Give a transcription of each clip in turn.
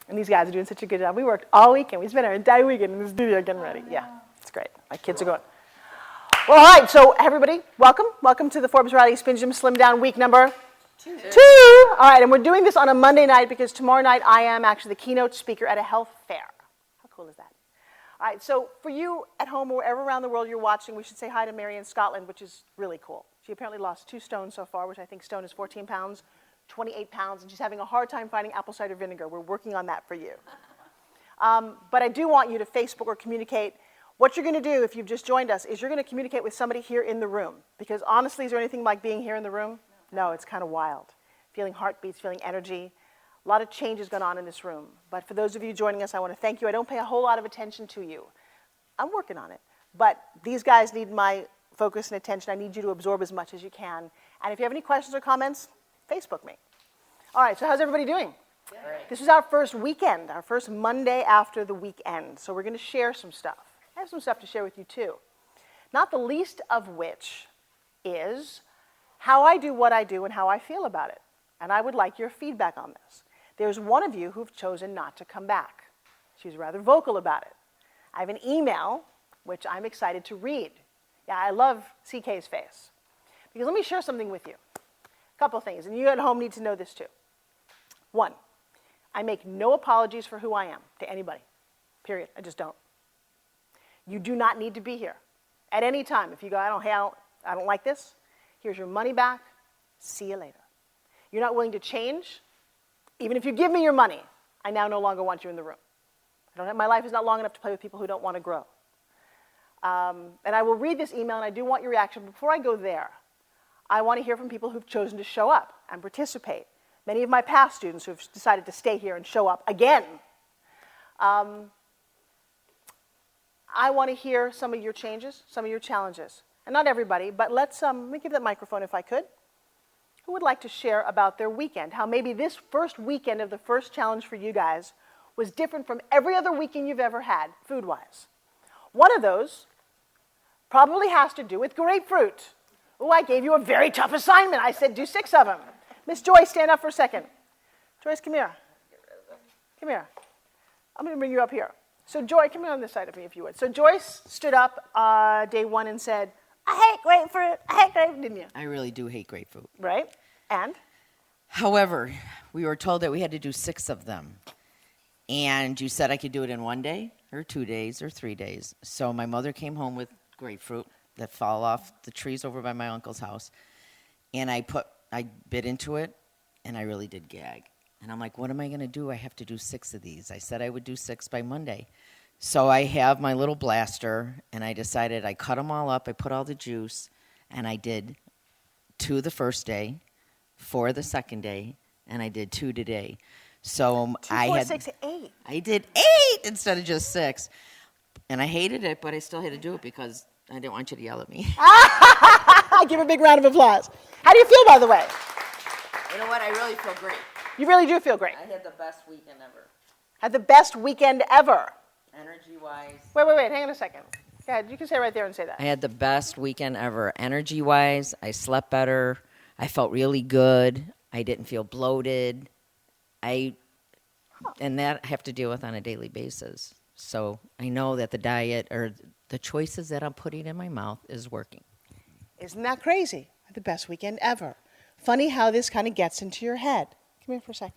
And these guys are doing such a good job. We worked all weekend. We spent our entire weekend in the studio getting ready. Yeah, it's great. My kids are going. Well, all right, so everybody, welcome. Welcome to the Forbes Riley SpinGym SlimDown week number 2. All right, and we're doing this on a Monday night because tomorrow night I am actually the keynote speaker at a health fair. How cool is that? All right, so for you at home or wherever around the world you're watching, we should say hi to Mary in Scotland, which is really cool. She apparently lost 2 stone so far, which I think stone is 14 pounds, 28 pounds, and she's having a hard time finding apple cider vinegar. We're working on that for you. But I do want you to Facebook or communicate. What you're going to do if you've just joined us is you're going to communicate with somebody here in the room. Because honestly, is there anything like being here in the room? No, it's kind of wild. Feeling heartbeats, feeling energy. A lot of change has gone on in this room. But for those of you joining us, I want to thank you. I don't pay a whole lot of attention to you. I'm working on it. But these guys need my focus and attention. I need you to absorb as much as you can. And if you have any questions or comments, Facebook me. All right, so how's everybody doing? Great. This is our first weekend, our first Monday after the weekend. So we're going to share some stuff. I have some stuff to share with you too. Not the least of which is how I do what I do and how I feel about it. And I would like your feedback on this. There's one of you who've chosen not to come back. She's rather vocal about it. I have an email, which I'm excited to read. Yeah, I love CK's face. Because let me share something with you. A couple things, and you at home need to know this too. 1, I make no apologies for who I am to anybody, period. I just don't. You do not need to be here at any time. If you go, I don't like this, here's your money back, see you later. You're not willing to change, even if you give me your money, I now no longer want you in the room. My life is not long enough to play with people who don't want to grow. And I will read this email, and I do want your reaction. Before I go there, I want to hear from people who've chosen to show up and participate. Many of my past students who have decided to stay here and show up again. I want to hear some of your changes, some of your challenges. And not everybody, but let me give that microphone if I could. Who would like to share about their weekend? How maybe this first weekend of the first challenge for you guys was different from every other weekend you've ever had, food-wise. One of those probably has to do with grapefruit. Oh, I gave you a very tough assignment. I said do 6 of them. Miss Joyce, stand up for a second. Joyce, come here. Come here. I'm going to bring you up here. So Joy, come here on this side of me if you would. So Joyce stood up day 1 and said, I hate grapefruit. I hate grapefruit, didn't you? I really do hate grapefruit. Right. And? However, we were told that we had to do 6 of them. And you said I could do it in 1 day or 2 days or 3 days. So my mother came home with grapefruit that fell off the trees over by my uncle's house. And I bit into it, and I really did gag. And I'm like, what am I going to do? I have to do 6 of these. I said I would do 6 by Monday. So I have my little blaster, and I decided I cut them all up. I put all the juice, and I did 2 the first day, 4 the second day, and I did 2 today. So 2, 4, 6, 8. I did 8 instead of just 6. And I hated it, but I still had to do it because I didn't want you to yell at me. Give a big round of applause. How do you feel, by the way? You know what? I really feel great. You really do feel great. I had the best weekend ever. Had the best weekend ever. Energy-wise. Wait. Hang on a second. Go ahead. You can stay right there and say that. I had the best weekend ever. Energy-wise, I slept better. I felt really good. I didn't feel bloated. And that I have to deal with on a daily basis. So I know that the diet or the choices that I'm putting in my mouth is working. Isn't that crazy? The best weekend ever. Funny how this kind of gets into your head. Come here for a second.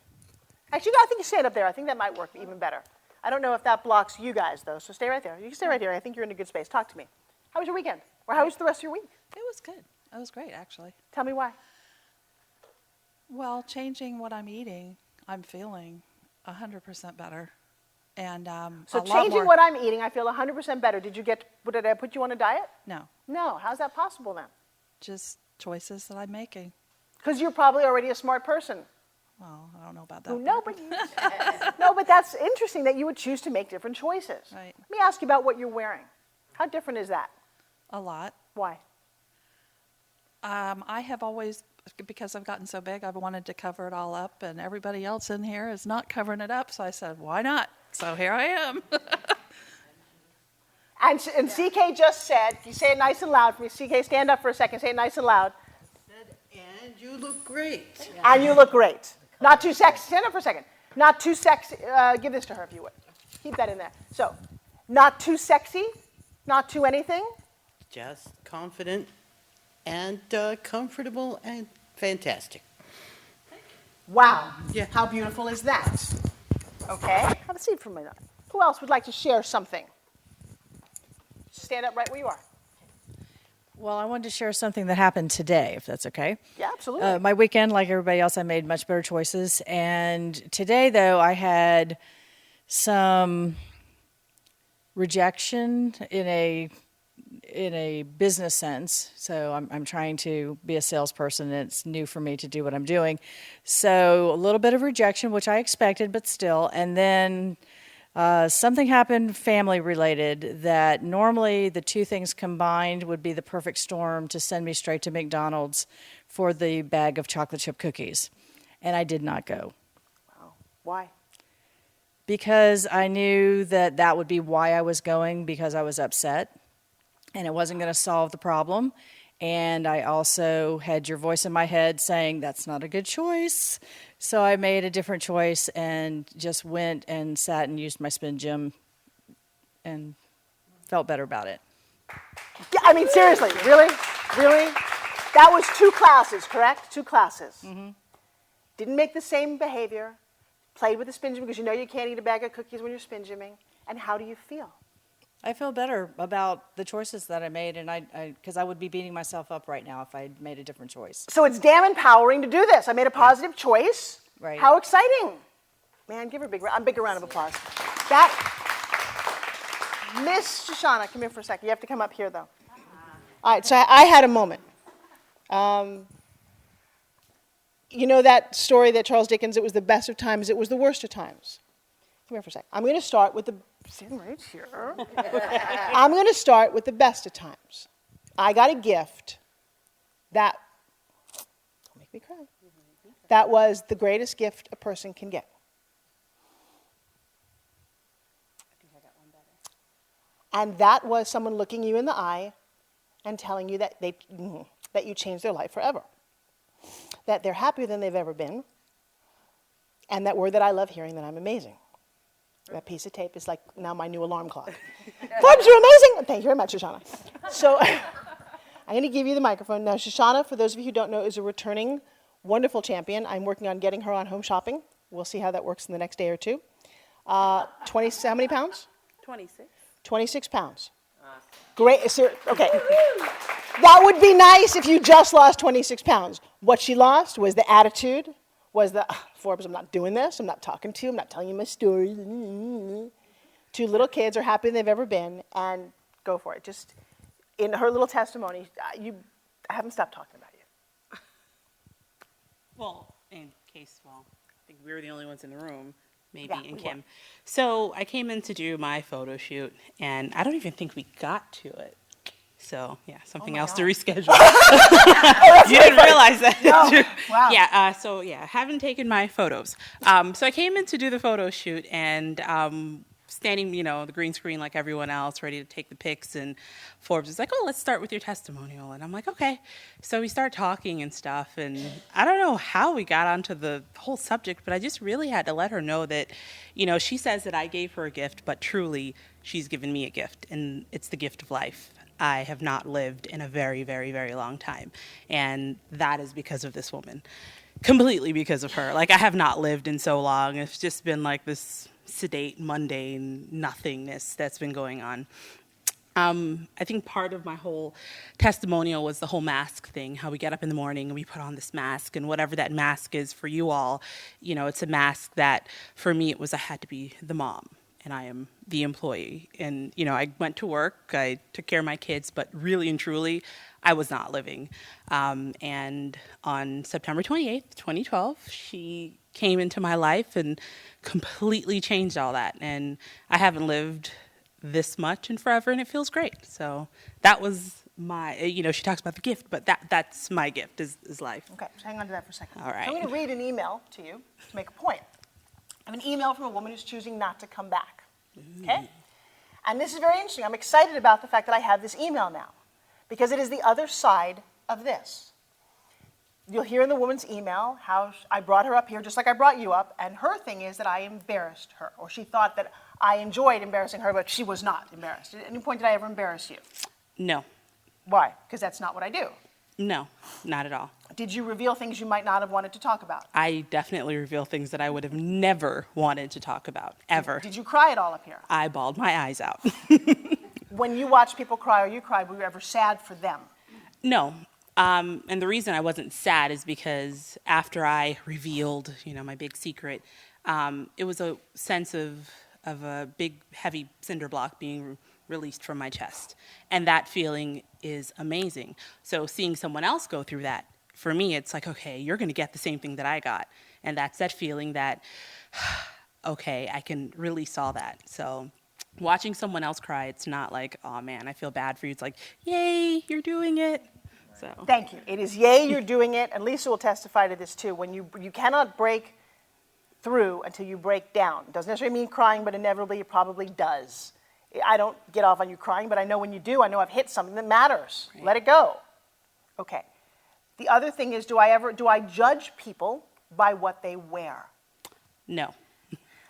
Actually, I think you stand up there. I think that might work even better. I don't know if that blocks you guys, though, so stay right there. You can stay right here. I think you're in a good space. Talk to me. How was your weekend? Or how was the rest of your week? It was good. It was great, actually. Tell me why. Well, changing what I'm eating, I'm feeling 100% better. And so changing what I'm eating, I feel 100% better. Did I put you on a diet? No. No. How's that possible then? Just choices that I'm making. Because you're probably already a smart person. Well, I don't know about that. No, but that's interesting that you would choose to make different choices. Right. Let me ask you about what you're wearing. How different is that? A lot. Why? I have always, because I've gotten so big, I've wanted to cover it all up, and everybody else in here is not covering it up, so I said, why not? So here I am. And CK just said, you say it nice and loud for me. CK, stand up for a second. Say it nice and loud. And you look great. And you look great. Not too sexy. Stand up for a second. Not too sexy. Give this to her if you would. Keep that in there. So, not too sexy, not too anything. Just confident and comfortable and fantastic. Wow. Yeah. How beautiful is that? Okay. Have a seat for a minute. Who else would like to share something? Stand up right where you are. Well, I wanted to share something that happened today, if that's okay. Yeah, absolutely. My weekend, like everybody else, I made much better choices. And today, though, I had some rejection in a business sense. So I'm trying to be a salesperson, and it's new for me to do what I'm doing. So a little bit of rejection, which I expected, but still. And then something happened family related that normally the two things combined would be the perfect storm to send me straight to McDonald's for the bag of chocolate chip cookies. And I did not go. Wow. Why? Because I knew that that would be why I was going, because I was upset and it wasn't going to solve the problem. And I also had your voice in my head saying, that's not a good choice. So I made a different choice and just went and sat and used my SpinGym and felt better about it. Yeah, I mean, seriously, really? Really? That was 2 classes, correct? 2 classes. Mm-hmm. Didn't make the same behavior. Played with the SpinGym because you know you can't eat a bag of cookies when you're SpinGymming. And how do you feel? I feel better about the choices that I made, and because I would be beating myself up right now if I had made a different choice. So it's damn empowering to do this. I made a positive choice. Right. How exciting. Man, give her a bigger round of applause. That, Miss Shoshana, come here for a second. You have to come up here, though. All right, so I had a moment. You know that story that Charles Dickens, it was the best of times, it was the worst of times. Come here for a second. I'm going to start with sitting right here. I'm going to start with the best of times. I got a gift that, don't make me cry, that was the greatest gift a person can get. I think I got one better. And that was someone looking you in the eye and telling you that that you changed their life forever. That they're happier than they've ever been. And that word that I love hearing, that I'm amazing. That piece of tape is like now my new alarm clock. Forbes, you're amazing. Thank you very much, Shoshana. So I'm going to give you the microphone. Now, Shoshana, for those of you who don't know, is a returning wonderful champion. I'm working on getting her on home shopping. We'll see how that works in the next day or two. 20, how many pounds? 26. 26 pounds. Great. Okay. That would be nice if you just lost 26 pounds. What she lost was the attitude, was the, Forbes, I'm not doing this, I'm not talking to you, I'm not telling you my story. 2 little kids are happier than they've ever been, and go for it. Just in her little testimony, I haven't stopped talking about you. Well, in case, I think we were the only ones in the room, maybe, Yeah, and we Kim. were. So I came in to do my photo shoot, and I don't even think we got to it. So, yeah, something else to reschedule. You didn't realize that. No. Wow. Yeah, haven't taken my photos. So I came in to do the photo shoot, and standing, the green screen like everyone else, ready to take the pics, and Forbes is like, oh, let's start with your testimonial. And I'm like, okay. So we start talking and stuff, and I don't know how we got onto the whole subject, but I just really had to let her know that, she says that I gave her a gift, but truly she's given me a gift, and it's the gift of life. I have not lived in a very, very, very long time, and that is because of this woman. Completely because of her. Like, I have not lived in so long. It's just been like this sedate, mundane nothingness that's been going on. I think part of my whole testimonial was the whole mask thing, how we get up in the morning and we put on this mask, and whatever that mask is for you all, it's a mask that for me I had to be the mom, and I am the employee. And, I went to work, I took care of my kids, but really and truly, I was not living. And on September 28th, 2012, she came into my life and completely changed all that. And I haven't lived this much in forever, and it feels great. So that was my, she talks about the gift, but that's my gift is life. Okay, so hang on to that for a second. All right. I'm going to read an email to you to make a point. I have an email from a woman who's choosing not to come back. Okay? And this is very interesting. I'm excited about the fact that I have this email now, because it is the other side of this. you'll hear in the woman's email how I brought her up here just like I brought you up, and her thing is that I embarrassed her, or she thought that I enjoyed embarrassing her, but she was not embarrassed. At any point did I ever embarrass you? No, Why? Because that's not what I do. no, not at all. Did you reveal things you might not have wanted to talk about? I definitely reveal things that I would have never wanted to talk about, ever. Did you cry at all up here? I bawled my eyes out. When you watch people cry or you cry, were you ever sad for them? No. And the reason I wasn't sad is because after I revealed, my big secret, it was a sense of a big, heavy cinder block being released from my chest. And that feeling is amazing. So seeing someone else go through that, for me, it's like, okay, you're going to get the same thing that I got. And that's that feeling that, okay, I can release all that. So watching someone else cry, it's not like, oh man, I feel bad for you. It's like, yay, you're doing it. So Thank you. It is yay, you're doing it, and Lisa will testify to this too. When you cannot break through until you break down. It doesn't necessarily mean crying, but inevitably it probably does. I don't get off on you crying, but I know when you do, I know I've hit something that matters. Right. Let it go. Okay. The other thing is, do I judge people by what they wear? No.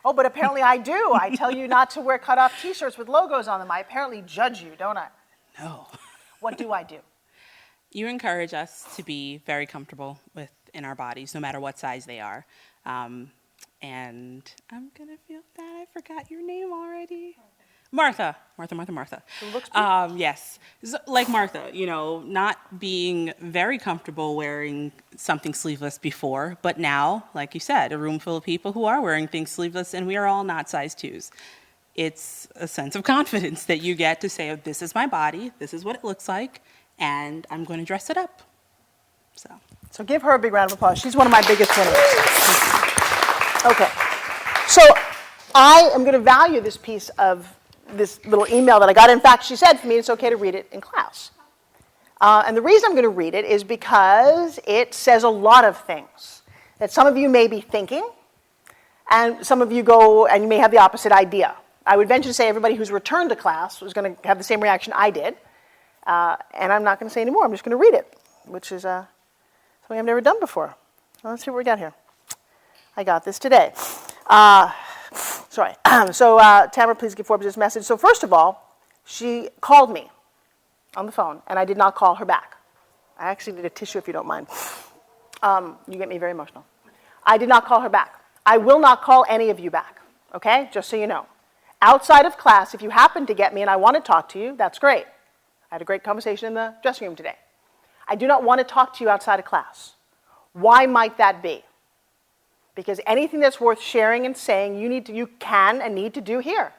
Oh, but apparently I do. I tell you not to wear cut-off T-shirts with logos on them. I apparently judge you, don't I? No. What do I do? You encourage us to be very comfortable in our bodies, no matter what size they are. And I'm going to feel bad. I forgot your name already. Martha. It looks beautiful. Yes. Like Martha, not being very comfortable wearing something sleeveless before, but now, like you said, a room full of people who are wearing things sleeveless, and we are all not size 2s. It's a sense of confidence that you get to say, oh, this is my body, this is what it looks like, and I'm going to dress it up. So give her a big round of applause. She's one of my biggest winners. Okay. So I am going to value this piece of this little email that I got. In fact, she said for me it's okay to read it in class. And the reason I'm going to read it is because it says a lot of things that some of you may be thinking, and some of you go and you may have the opposite idea. I would venture to say everybody who's returned to class was going to have the same reaction I did. And I'm not going to say any more. I'm just going to read it, which is something I've never done before. Well, let's see what we got here. I got this today. Sorry. So Tamara, please give Forbes this message. So first of all, she called me on the phone, and I did not call her back. I actually need a tissue if you don't mind. You get me very emotional. I did not call her back. I will not call any of you back, okay? Just so you know. Outside of class, if you happen to get me and I want to talk to you, that's great. I had a great conversation in the dressing room today. I do not want to talk to you outside of class. Why might that be? Because anything that's worth sharing and saying, you can and need to do here.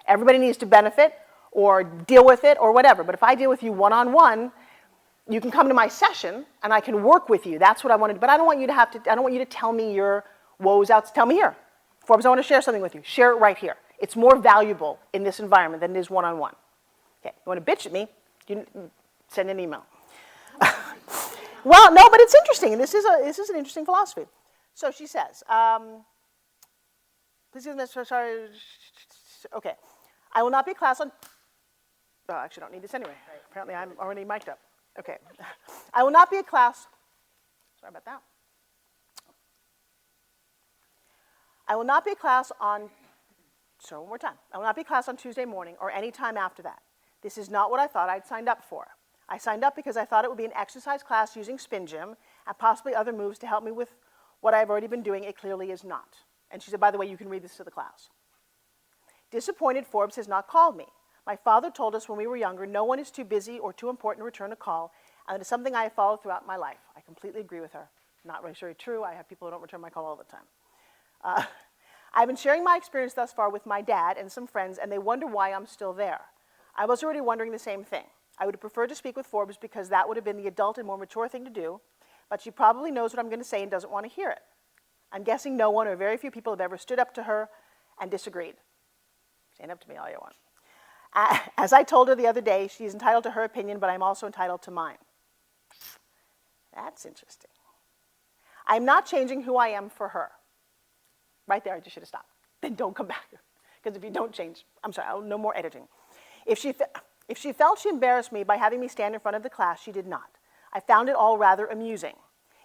Everybody needs to benefit or deal with it or whatever. But if I deal with you one-on-one, you can come to my session and I can work with you. That's what I want to do. But I don't want you to tell me your woes out. Tell me here. Forbes, I want to share something with you. Share it right here. It's more valuable in this environment than it is one-on-one. Okay, you want to bitch at me, you send an email. Well, no, but it's interesting. This is an interesting philosophy. So she says, please give this, sorry, okay. I will not be a class on, oh, actually I don't need this anyway. Apparently I'm already mic'd up. Okay. I will not be a class, sorry about that. I will not be a class on, so one more time. I will not be a class on Tuesday morning or any time after that. This is not what I thought I'd signed up for. I signed up because I thought it would be an exercise class using SpinGym and possibly other moves to help me with what I've already been doing. It clearly is not. And she said, by the way, you can read this to the class. Disappointed, Forbes has not called me. My father told us when we were younger, no one is too busy or too important to return a call, and it is something I have followed throughout my life. I completely agree with her. Not really true. I have people who don't return my call all the time. I've been sharing my experience thus far with my dad and some friends, and they wonder why I'm still there. I was already wondering the same thing. I would have preferred to speak with Forbes because that would have been the adult and more mature thing to do, but she probably knows what I'm going to say and doesn't want to hear it. I'm guessing no one or very few people have ever stood up to her and disagreed. Stand up to me all you want. As I told her the other day, she's entitled to her opinion, but I'm also entitled to mine. That's interesting. I'm not changing who I am for her. Right there, I just should have stopped. Then don't come back. Because if you don't change, I'm sorry, no more editing. If she felt she embarrassed me by having me stand in front of the class, she did not. I found it all rather amusing.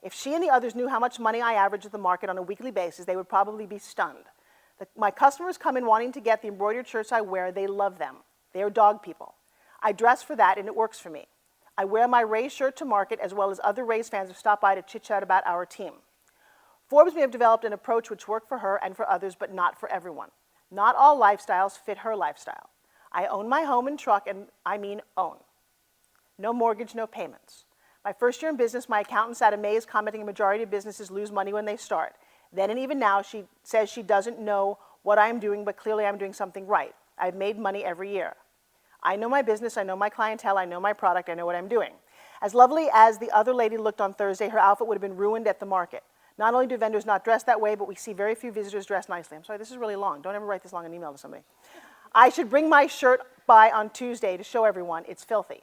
If she and the others knew how much money I average at the market on a weekly basis, they would probably be stunned. My customers come in wanting to get the embroidered shirts I wear. They love them. They are dog people. I dress for that, and it works for me. I wear my Rays shirt to market, as well as other Rays fans who stop by to chit-chat about our team. Forbes may have developed an approach which worked for her and for others, but not for everyone. Not all lifestyles fit her lifestyle. I own my home and truck, and I mean own. No mortgage, no payments. My first year in business, my accountant sat amazed, commenting a majority of businesses lose money when they start. Then and even now, she says she doesn't know what I'm doing, but clearly I'm doing something right. I've made money every year. I know my business, I know my clientele, I know my product, I know what I'm doing. As lovely as the other lady looked on Thursday, her outfit would have been ruined at the market. Not only do vendors not dress that way, but we see very few visitors dress nicely. I'm sorry, this is really long. Don't ever write this long an email to somebody. I should bring my shirt by on Tuesday to show everyone it's filthy.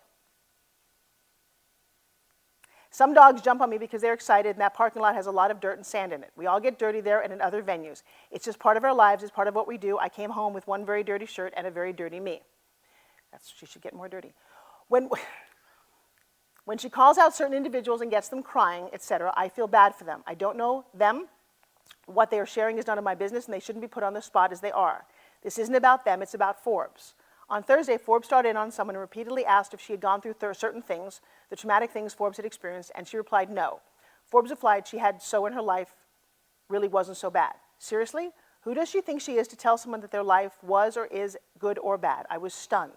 Some dogs jump on me because they're excited, and that parking lot has a lot of dirt and sand in it. We all get dirty there and in other venues. It's just part of our lives. It's part of what we do. I came home with one very dirty shirt and a very dirty me. She should get more dirty. When she calls out certain individuals and gets them crying, etc., I feel bad for them. I don't know them. What they are sharing is none of my business, and they shouldn't be put on the spot as they are. This isn't about them. It's about Forbes. On Thursday, Forbes started in on someone and repeatedly asked if she had gone through certain things, the traumatic things Forbes had experienced, and she replied no. Forbes replied she had so in her life really wasn't so bad. Seriously? Who does she think she is to tell someone that their life was or is good or bad? I was stunned.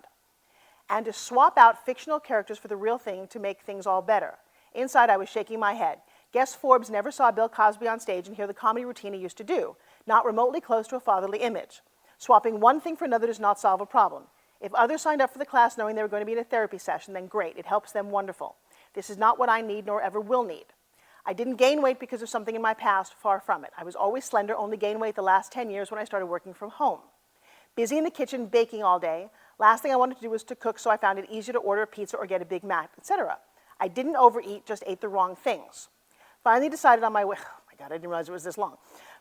And to swap out fictional characters for the real thing to make things all better. Inside, I was shaking my head. Guess Forbes never saw Bill Cosby on stage and hear the comedy routine he used to do, not remotely close to a fatherly image. Swapping one thing for another does not solve a problem. If others signed up for the class knowing they were going to be in a therapy session, then great, it helps them wonderful. This is not what I need nor ever will need. I didn't gain weight because of something in my past, far from it. I was always slender, only gained weight the last 10 years when I started working from home. Busy in the kitchen, baking all day. Last thing I wanted to do was to cook, so I found it easier to order a pizza or get a Big Mac, etc. I didn't overeat, just ate the wrong things. Finally decided on my way, oh my God, I didn't realize it was this long.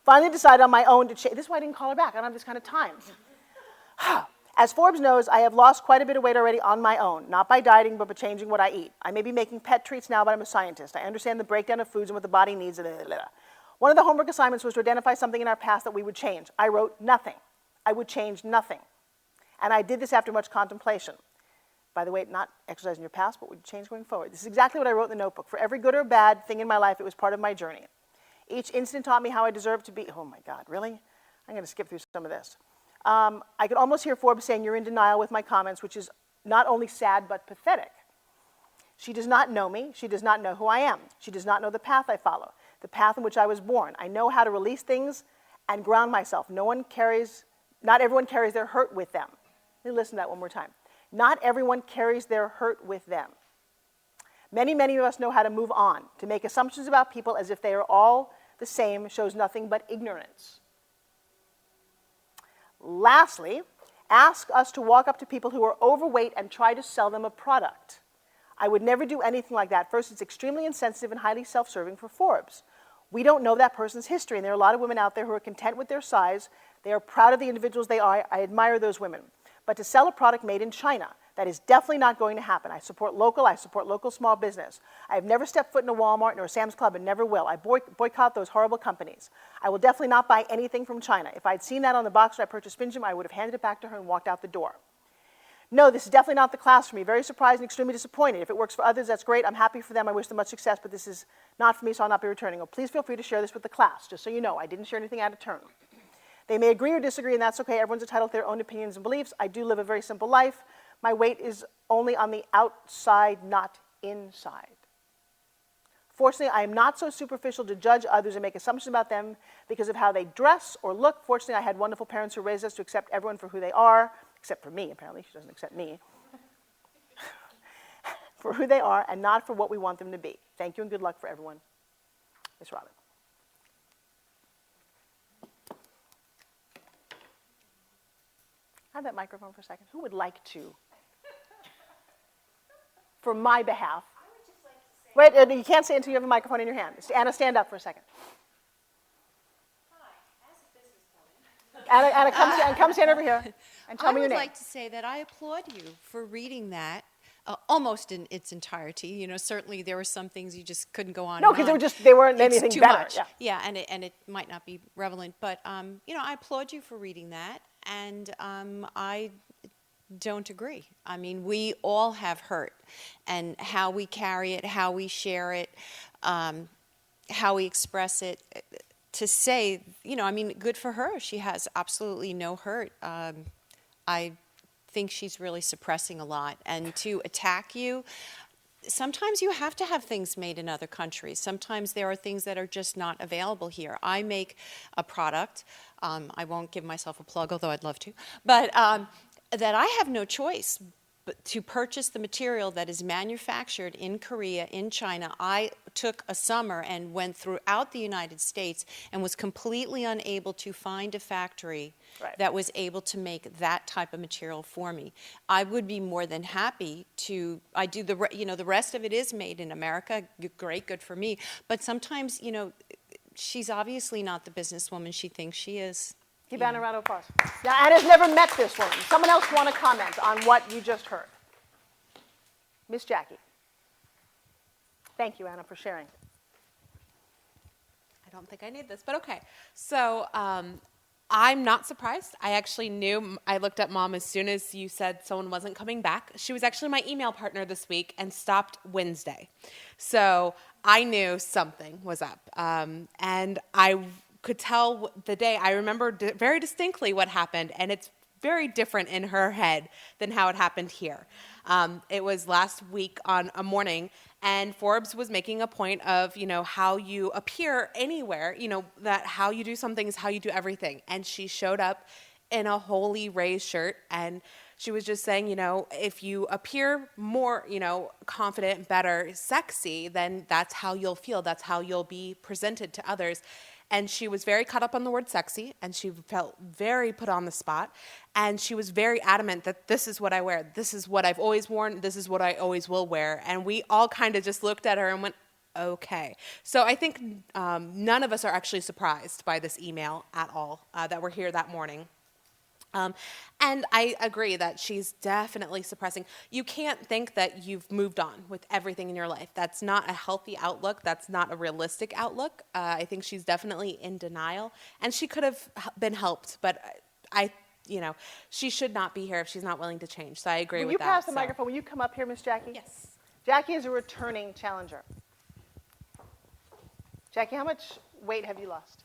Finally decided on my own to change. This is why I didn't call her back. I don't have this kind of time. As Forbes knows, I have lost quite a bit of weight already on my own, not by dieting, but by changing what I eat. I may be making pet treats now, but I'm a scientist. I understand the breakdown of foods and what the body needs. One of the homework assignments was to identify something in our past that we would change. I wrote nothing. I would change nothing. And I did this after much contemplation. By the way, not exercising your past, but would change going forward. This is exactly what I wrote in the notebook. For every good or bad thing in my life, it was part of my journey. Each incident taught me how I deserve to be. Oh my God, really? I'm going to skip through some of this. I could almost hear Forbes saying, you're in denial with my comments, which is not only sad, but pathetic. She does not know me. She does not know who I am. She does not know the path I follow, the path in which I was born. I know how to release things and ground myself. Not everyone carries their hurt with them. Let me listen to that one more time. Not everyone carries their hurt with them. Many, many of us know how to move on. To make assumptions about people as if they are all the same shows nothing but ignorance. Lastly, ask us to walk up to people who are overweight and try to sell them a product. I would never do anything like that. First, it's extremely insensitive and highly self-serving for Forbes. We don't know that person's history, and there are a lot of women out there who are content with their size. They are proud of the individuals they are. I admire those women. But to sell a product made in China, that is definitely not going to happen. I support local small business. I have never stepped foot in a Walmart nor a Sam's Club and never will. I boycott those horrible companies. I will definitely not buy anything from China. If I'd seen that on the box when I purchased SpinGym, I would have handed it back to her and walked out the door. No, this is definitely not the class for me. Very surprised and extremely disappointed. If it works for others, that's great. I'm happy for them. I wish them much success, but this is not for me, so I'll not be returning. Oh, please feel free to share this with the class, just so you know. I didn't share anything out of turn. They may agree or disagree, and that's okay. Everyone's entitled to their own opinions and beliefs. I do live a very simple life. My weight is only on the outside, not inside. Fortunately, I am not so superficial to judge others and make assumptions about them because of how they dress or look. Fortunately, I had wonderful parents who raised us to accept everyone for who they are, except for me, apparently. She doesn't accept me. For who they are and not for what we want them to be. Thank you and good luck for everyone. Ms. Robin. Have that microphone for a second. Who would like to? For my behalf. Wait, you can't say it until you have a microphone in your hand. Anna, stand up for a second. Anna, come stand over here and tell me your name. I would like to say that I applaud you for reading that. almost in its entirety. You know, certainly there were some things you just couldn't go on. No, and because on. they weren't It's anything too better. much. Yeah. Yeah, and it might not be relevant, but you know, I applaud you for reading that, and I don't agree. I mean, we all have hurt, and how we carry it, how we share it, how we express it. To say, you know, I mean, good for her. She has absolutely no hurt. I think she's really suppressing a lot. And to attack you, sometimes you have to have things made in other countries. Sometimes there are things that are just not available here. I make a product. I won't give myself a plug, although I'd love to. But that I have no choice but to purchase the material that is manufactured in Korea, in China. I took a summer and went throughout the United States and was completely unable to find a factory that was able to make that type of material for me. I would be more than happy to, I do the, you know, the rest of it is made in America. Great, good for me. But sometimes, you know, she's obviously not the businesswoman she thinks she is. Give Anna a round of applause. Now, Anna's never met this woman. Someone else want to comment on what you just heard? Miss Jackie. Thank you, Anna, for sharing. I don't think I need this, but okay. So I'm not surprised. I actually knew. I looked at Mom as soon as you said someone wasn't coming back. She was actually my email partner this week and stopped Wednesday. So I knew something was up. And I could tell the day. I remember very distinctly what happened, and it's very different in her head than how it happened here. It was last week on a morning, and Forbes was making a point of, you know, how you appear anywhere, you know, that how you do something is how you do everything. And she showed up in a Holy Rays shirt, and she was just saying, you know, if you appear more, you know, confident, better, sexy, then that's how you'll feel. That's how you'll be presented to others. And she was very caught up on the word sexy, and she felt very put on the spot. And she was very adamant that this is what I wear. This is what I've always worn. This is what I always will wear. And we all kind of just looked at her and went, okay. So I think none of us are actually surprised by this email at all that were here that morning. And I agree that she's definitely suppressing. You can't think that you've moved on with everything in your life. That's not a healthy outlook. That's not a realistic outlook. I think she's definitely in denial, and she could have been helped, but you know, she should not be here if she's not willing to change. So I agree with that. Will you pass the microphone? Will you come up here, Miss Jackie? Yes. Jackie is a returning challenger. Jackie, how much weight have you lost?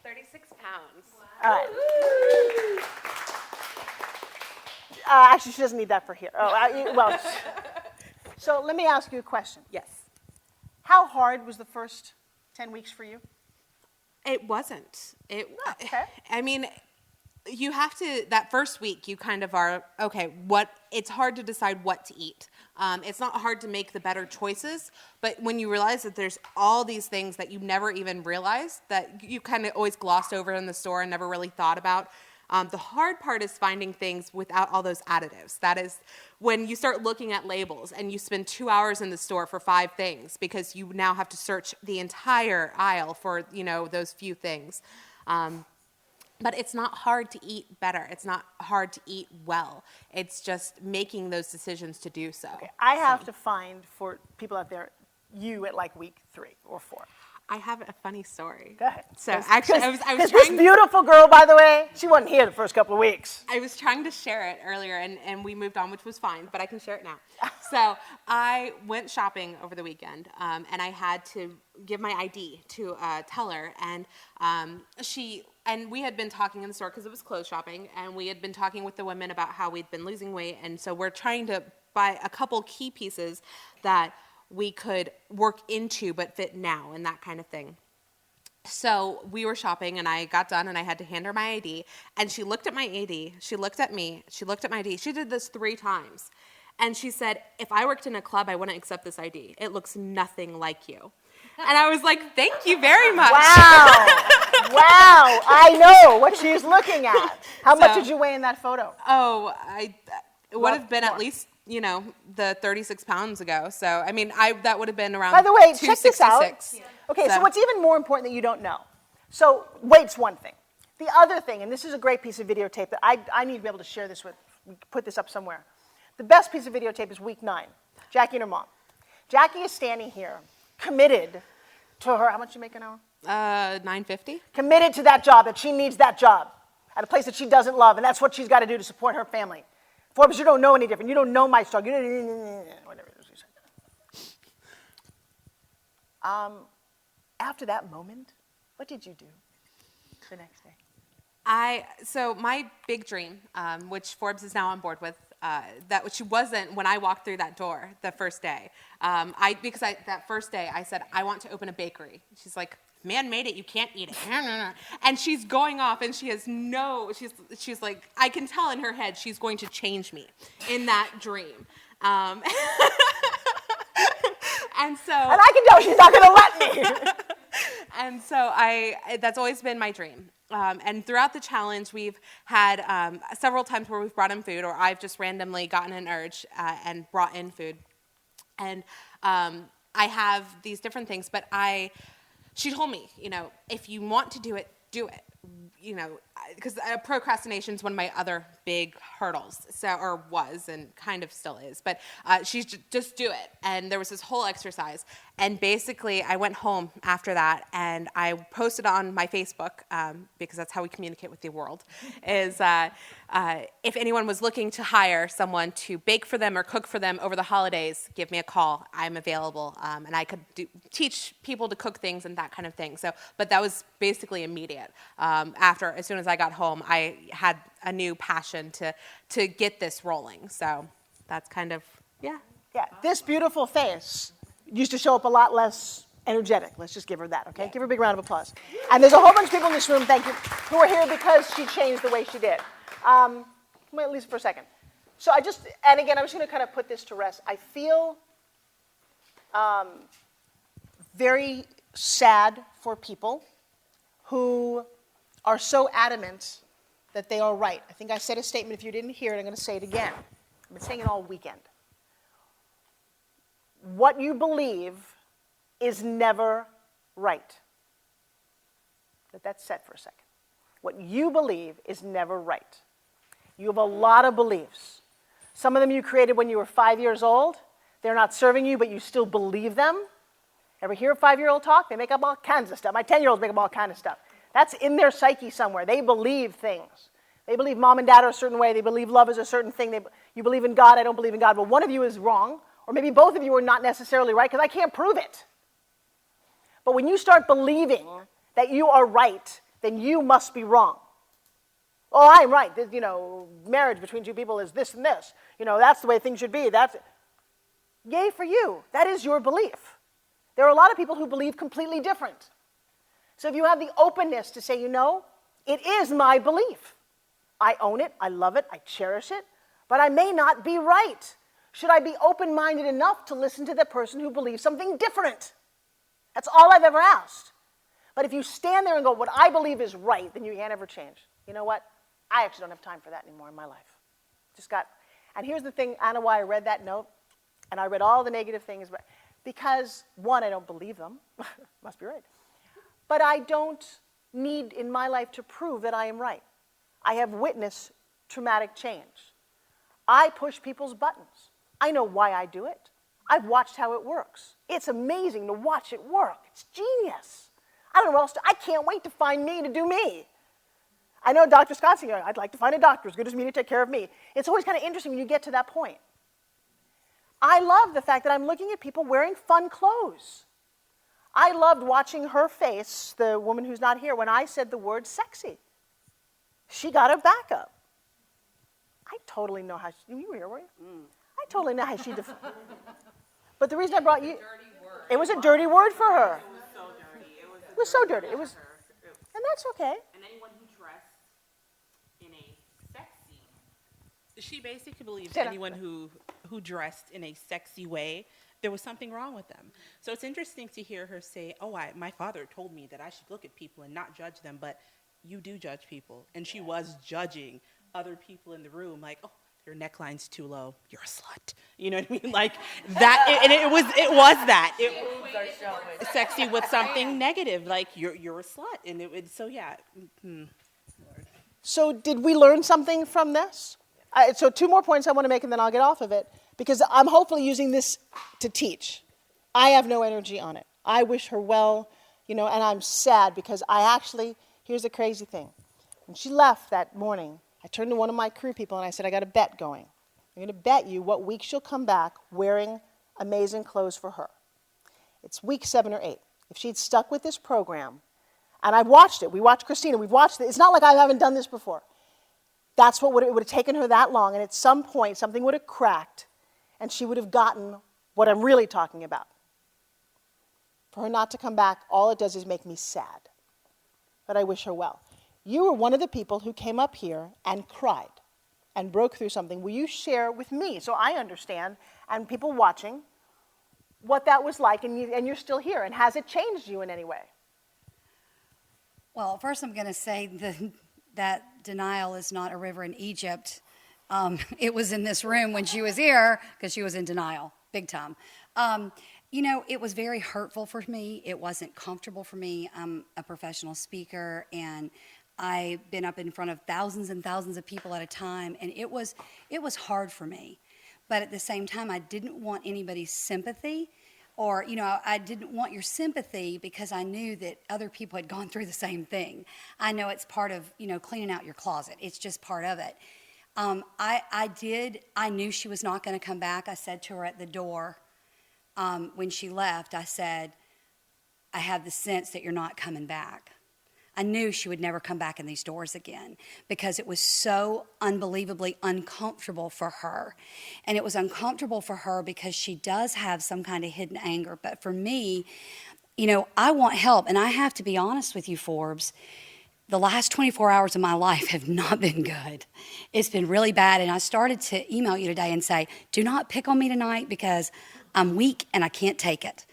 36 pounds. All right. Actually, she doesn't need that for here. Well, so let me ask you a question. Yes. How hard was the first 10 weeks for you? It wasn't. Okay. I mean, you have to, that first week, you kind of are, okay, it's hard to decide what to eat. It's not hard to make the better choices, but when you realize that there's all these things that you never even realized, that you kind of always glossed over in the store and never really thought about, the hard part is finding things without all those additives. That is when you start looking at labels and you spend 2 hours in the store for 5 things because you now have to search the entire aisle for, you know, those few things. But it's not hard to eat better. It's not hard to eat well. It's just making those decisions to do so. Okay. I have to find, for people out there, you at like week 3 or 4. I have a funny story. Go ahead. So actually, I was this trying. Beautiful girl, by the way, she wasn't here the first couple of weeks. I was trying to share it earlier, and we moved on, which was fine, but I can share it now. So I went shopping over the weekend, and I had to give my ID to a teller, and we had been talking in the store because it was clothes shopping, and we had been talking with the women about how we'd been losing weight, and so we're trying to buy a couple key pieces that we could work into but fit now and that kind of thing. So we were shopping, and I got done, and I had to hand her my ID, and she looked at my ID, she looked at me, she looked at my ID. She did this 3 times, and she said, if I worked in a club, I wouldn't accept this ID. It looks nothing like you. And I was like, thank you very much. Wow. Wow. I know what she's looking at. How much did you weigh in that photo? Oh, it would have been at least, you know, the 36 pounds ago. So, I mean, that would have been around 266. By the way, check this out. Okay, so what's even more important that you don't know. So weight's one thing. The other thing, and this is a great piece of videotape that I need to be able to share this with, we put this up somewhere. The best piece of videotape is week 9. Jackie and her mom. Jackie is standing here, committed to her, how much you make an hour? $9.50. Committed to that job, that she needs that job at a place that she doesn't love, and that's what she's got to do to support her family. Forbes, you don't know any different. You don't know my struggle. Whatever it is you said. After that moment, what did you do the next day? So my big dream, which Forbes is now on board with, that which she wasn't when I walked through that door the first day. That first day I said, I want to open a bakery. She's like, man made it, you can't eat it. And she's going off and she's like, I can tell in her head she's going to change me in that dream. And I can tell she's not going to let me. And so that's always been my dream. And throughout the challenge, we've had several times where we've brought in food, or I've just randomly gotten an urge and brought in food. And I have these different things, but she told me, if you want to do it, do it. Because procrastination is one of my other big hurdles, or was and kind of still is. But she's just do it. And there was this whole exercise. And basically, I went home after that, and I posted on my Facebook, because that's how we communicate with the world, is if anyone was looking to hire someone to bake for them or cook for them over the holidays, give me a call. I'm available, and I could teach people to cook things and that kind of thing. But that was basically immediate. As soon as I got home, I had a new passion to get this rolling. So that's kind of, yeah. Yeah, this beautiful face used to show up a lot less energetic. Let's just give her that, okay? Yeah. Give her a big round of applause. And there's a whole bunch of people in this room, thank you, who are here because she changed the way she did. Wait, at least for a second. So and again, I'm just going to kind of put this to rest. I feel very sad for people who are so adamant that they are right. I think I said a statement. If you didn't hear it, I'm going to say it again. I've been saying it all weekend. What you believe is never right. Let that set for a second. What you believe is never right. You have a lot of beliefs. Some of them you created when you were 5 years old. They're not serving you, but you still believe them. Ever hear a 5-year-old talk? They make up all kinds of stuff. My 10-year-olds make up all kinds of stuff. That's in their psyche somewhere. They believe things. They believe mom and dad are a certain way. They believe love is a certain thing. You believe in God. I don't believe in God. Well, one of you is wrong, or maybe both of you are not necessarily right, because I can't prove it. But when you start believing that you are right, then you must be wrong. Oh, I'm right. Marriage between two people is this and this. That's the way things should be. Yay for you. That is your belief. There are a lot of people who believe completely different. So if you have the openness to say, it is my belief. I own it, I love it, I cherish it, but I may not be right. Should I be open-minded enough to listen to the person who believes something different? That's all I've ever asked. But if you stand there and go, what I believe is right, then you can't ever change. You know what? I actually don't have time for that anymore in my life. And here's the thing, Anna, why I read that note, and I read all the negative things, because, one, I don't believe them. Must be right. But I don't need in my life to prove that I am right. I have witnessed traumatic change. I push people's buttons. I know why I do it. I've watched how it works. It's amazing to watch it work. It's genius. I don't know what else I can't wait to find me to do me. I know Dr. Scott's saying, I'd like to find a doctor as good as me to take care of me. It's always kind of interesting when you get to that point. I love the fact that I'm looking at people wearing fun clothes. I loved watching her face, the woman who's not here, when I said the word sexy. She got a backup. I totally know how you were here, were you? I totally know how she defined it. But the reason I brought you, it was a dirty word for her. It was so dirty. It was, and that's okay. And anyone who dressed in a sexy, she basically believes anyone who dressed in a sexy way, there was something wrong with them. So it's interesting to hear her say, my father told me that I should look at people and not judge them, but you do judge people. And she was judging other people in the room, like, oh, your neckline's too low, you're a slut. You know what I mean? Like that, and it was that. It was sexy with something negative, like you're a slut. And so yeah. So did we learn something from this? So 2 more points I want to make, and then I'll get off of it, because I'm hopefully using this to teach. I have no energy on it. I wish her well, and I'm sad because here's the crazy thing. When she left that morning, I turned to one of my crew people and I said, I got a bet going. I'm going to bet you what week she'll come back wearing amazing clothes for her. It's week 7 or 8. If she'd stuck with this program, and I've watched it. We watched Christina. We've watched it. It's not like I haven't done this before. That's what it would have taken her that long, and at some point, something would have cracked, and she would have gotten what I'm really talking about. For her not to come back, all it does is make me sad. But I wish her well. You were one of the people who came up here and cried and broke through something. Will you share with me, so I understand, and people watching, what that was like, and you're still here, and has it changed you in any way? Well, first I'm going to say that denial is not a river in Egypt. It was in this room when she was here because she was in denial, big time. It was very hurtful for me. It wasn't comfortable for me. I'm a professional speaker, and I've been up in front of thousands and thousands of people at a time, and it was hard for me. But at the same time, I didn't want anybody's sympathy, or, I didn't want your sympathy because I knew that other people had gone through the same thing. I know it's part of, cleaning out your closet. It's just part of it. I knew she was not going to come back. I said to her at the door when she left, I said, I have the sense that you're not coming back. I knew she would never come back in these doors again because it was so unbelievably uncomfortable for her. And it was uncomfortable for her because she does have some kind of hidden anger. But for me, I want help. And I have to be honest with you, Forbes, the last 24 hours of my life have not been good. It's been really bad. And I started to email you today and say, do not pick on me tonight because I'm weak and I can't take it.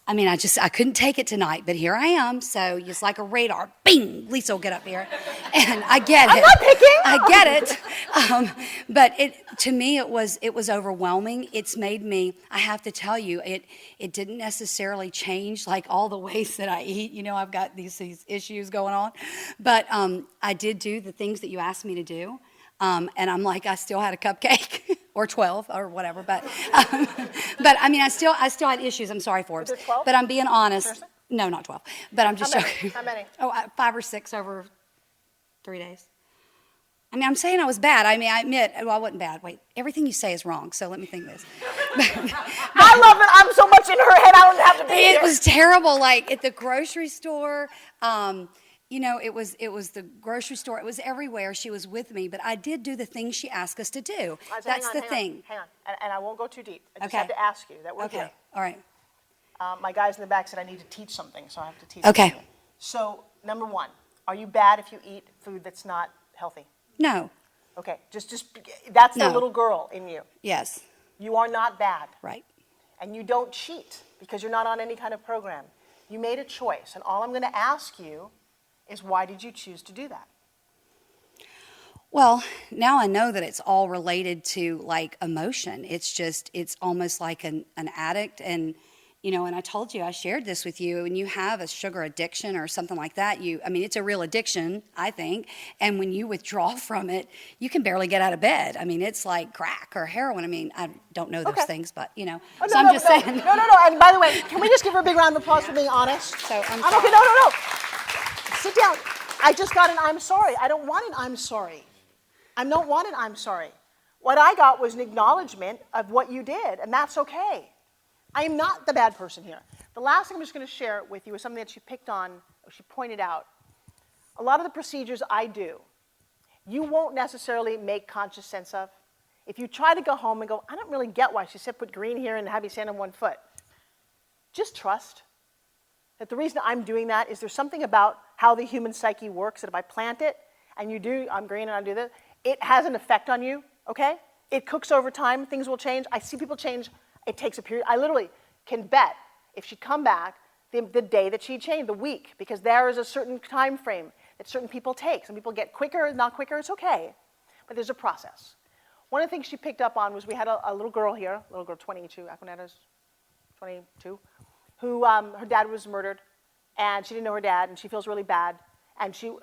I mean, I couldn't take it tonight, but here I am. So it's like a radar. Bing! Lisa will get up here. And I get it. I'm not picking! I get it. But to me, it was overwhelming. It's made me, I have to tell you, it didn't necessarily change like all the ways that I eat. I've got these issues going on. But I did do the things that you asked me to do. And I'm like, I still had a cupcake. Or 12 or whatever, but I mean, I still had issues. I'm sorry, Forbes, but I'm being honest. Seriously? No, not 12, but I'm just joking. How many? Oh, 5 or 6 over 3 days. I mean, I'm saying I was bad. I mean, I admit, I wasn't bad. Wait, everything you say is wrong. So let me think this. I love it. I'm so much in her head. I don't have to be It here. was terrible. Like at the grocery store. It was the grocery store. It was everywhere. She was with me, but I did do the things she asked us to do. That's the thing. Hang on. And I won't go too deep. I just Okay. have to ask you that we're Okay. here. All right. My guys in the back said I need to teach something, so I have to teach Okay. something. So, number 1, are you bad if you eat food that's not healthy? No. Okay, just that's the No. little girl in you. Yes. You are not bad. Right. And you don't cheat because you're not on any kind of program. You made a choice, and all I'm going to ask you is why did you choose to do that? Well, now I know that it's all related to like emotion. It's almost like an addict. And, and I told you, I shared this with you, and you have a sugar addiction or something like that. It's a real addiction, I think. And when you withdraw from it, you can barely get out of bed. I mean, it's like crack or heroin. I mean, I don't know those things, but, Oh, so I'm just saying. No. And by the way, can we just give her a big round of applause for being honest? So I'm okay, sorry. no. Sit down. I just got an I'm sorry. I don't want an I'm sorry. I don't want an I'm sorry. What I got was an acknowledgement of what you did, and that's okay. I am not the bad person here. The last thing I'm just going to share with you is something that she picked on, or she pointed out. A lot of the procedures I do, you won't necessarily make conscious sense of. If you try to go home and go, I don't really get why she said put green here and have you stand on one foot. Just trust that the reason I'm doing that is there's something about how the human psyche works, that if I plant it, and you do, I'm green and I do this, it has an effect on you, okay? It cooks over time, things will change. I see people change, it takes a period. I literally can bet if she'd come back, the day that she changed, the week, because there is a certain time frame that certain people take. Some people get quicker, not quicker, it's okay, but there's a process. One of the things she picked up on was we had a little girl here, little girl 22, Aquanetta's 22, who her dad was murdered, and she didn't know her dad, and she feels really bad, and she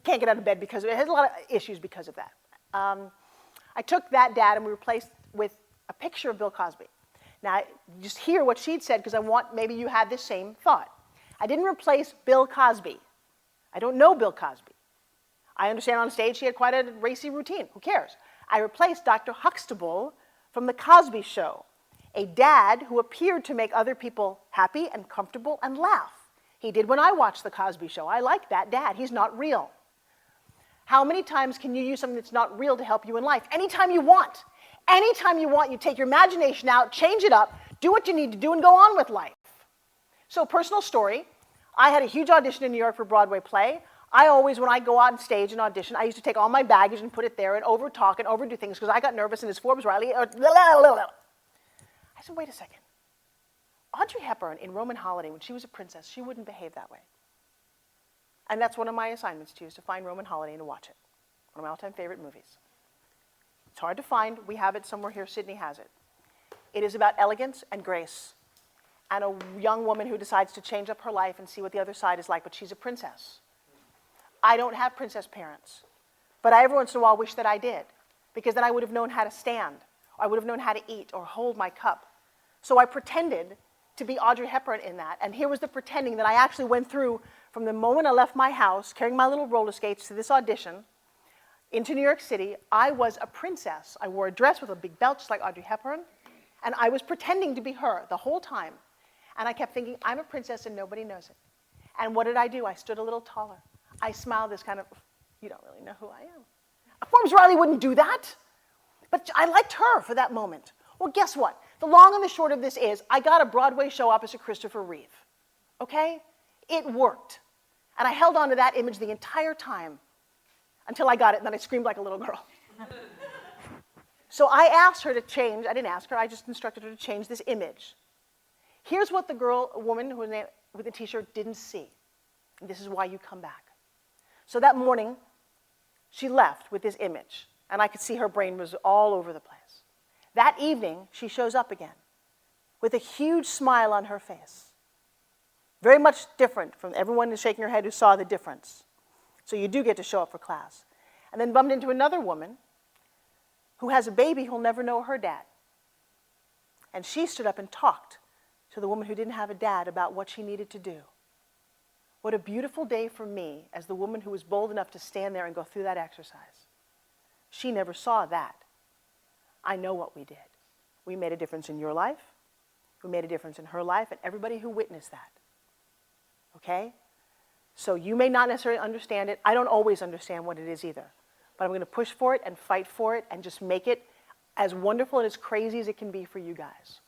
can't get out of bed because it has a lot of issues because of that. I I took that dad and we replaced with a picture of Bill Cosby. Now, just hear what she'd said because I want maybe you had this same thought. I didn't replace Bill Cosby. I don't know Bill Cosby. I understand on stage he had quite a racy routine. Who cares? I replaced Dr. Huxtable from The Cosby Show, a dad who appeared to make other people happy and comfortable and laugh. He did when I watched The Cosby Show. I like that dad. He's not real. How many times can you use something that's not real to help you in life? Anytime you want. Anytime you want, you take your imagination out, change it up, do what you need to do, and go on with life. So, personal story. I had a huge audition in New York for a Broadway play. I always, when I go on stage and audition, I used to take all my baggage and put it there and over-talk and overdo things because I got nervous and it's Forbes Riley. I said, wait a second. Audrey Hepburn in Roman Holiday, when she was a princess, she wouldn't behave that way. And that's one of my assignments to you, is to find Roman Holiday and to watch it. One of my all-time favorite movies. It's hard to find. We have it somewhere here. Sydney has it. It is about elegance and grace and a young woman who decides to change up her life and see what the other side is like, but she's a princess. I don't have princess parents, but I every once in a while wish that I did, because then I would have known how to stand, or I would have known how to eat or hold my cup. So I pretended to be Audrey Hepburn in that, and here was the pretending that I actually went through from the moment I left my house, carrying my little roller skates to this audition, into New York City. I was a princess. I wore a dress with a big belt, just like Audrey Hepburn, and I was pretending to be her the whole time. And I kept thinking, I'm a princess and nobody knows it. And what did I do? I stood a little taller. I smiled this kind of, you don't really know who I am. Forbes Riley wouldn't do that. But I liked her for that moment. Well, guess what? The long and the short of this is, I got a Broadway show opposite Christopher Reeve. Okay? It worked. And I held on to that image the entire time until I got it, and then I screamed like a little girl. So I asked her to change. I didn't ask her. I just instructed her to change this image. Here's what the woman who was with the T-shirt didn't see. And this is why you come back. So that morning, she left with this image, and I could see her brain was all over the place. That evening, she shows up again with a huge smile on her face. Very much different from everyone who's shaking her head who saw the difference. So you do get to show up for class. And then bumped into another woman who has a baby who'll never know her dad. And she stood up and talked to the woman who didn't have a dad about what she needed to do. What a beautiful day for me as the woman who was bold enough to stand there and go through that exercise. She never saw that. I know what we did. We made a difference in your life. We made a difference in her life and everybody who witnessed that. Okay? So you may not necessarily understand it. I don't always understand what it is either. But I'm going to push for it and fight for it and just make it as wonderful and as crazy as it can be for you guys.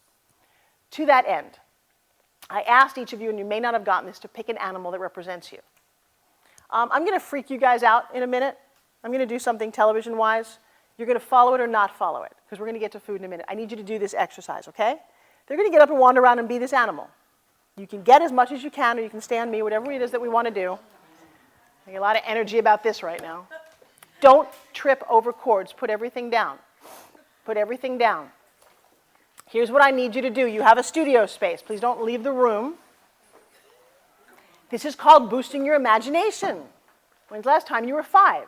To that end, I asked each of you, and you may not have gotten this, to pick an animal that represents you. I'm going to freak you guys out in a minute. I'm going to do something television-wise. You're going to follow it or not follow it, because we're going to get to food in a minute. I need you to do this exercise, okay? They're going to get up and wander around and be this animal. You can get as much as you can, or you can stand me, whatever it is that we want to do. I get a lot of energy about this right now. Don't trip over cords. Put everything down. Put everything down. Here's what I need you to do. You have a studio space. Please don't leave the room. This is called boosting your imagination. When's the last time you were 5?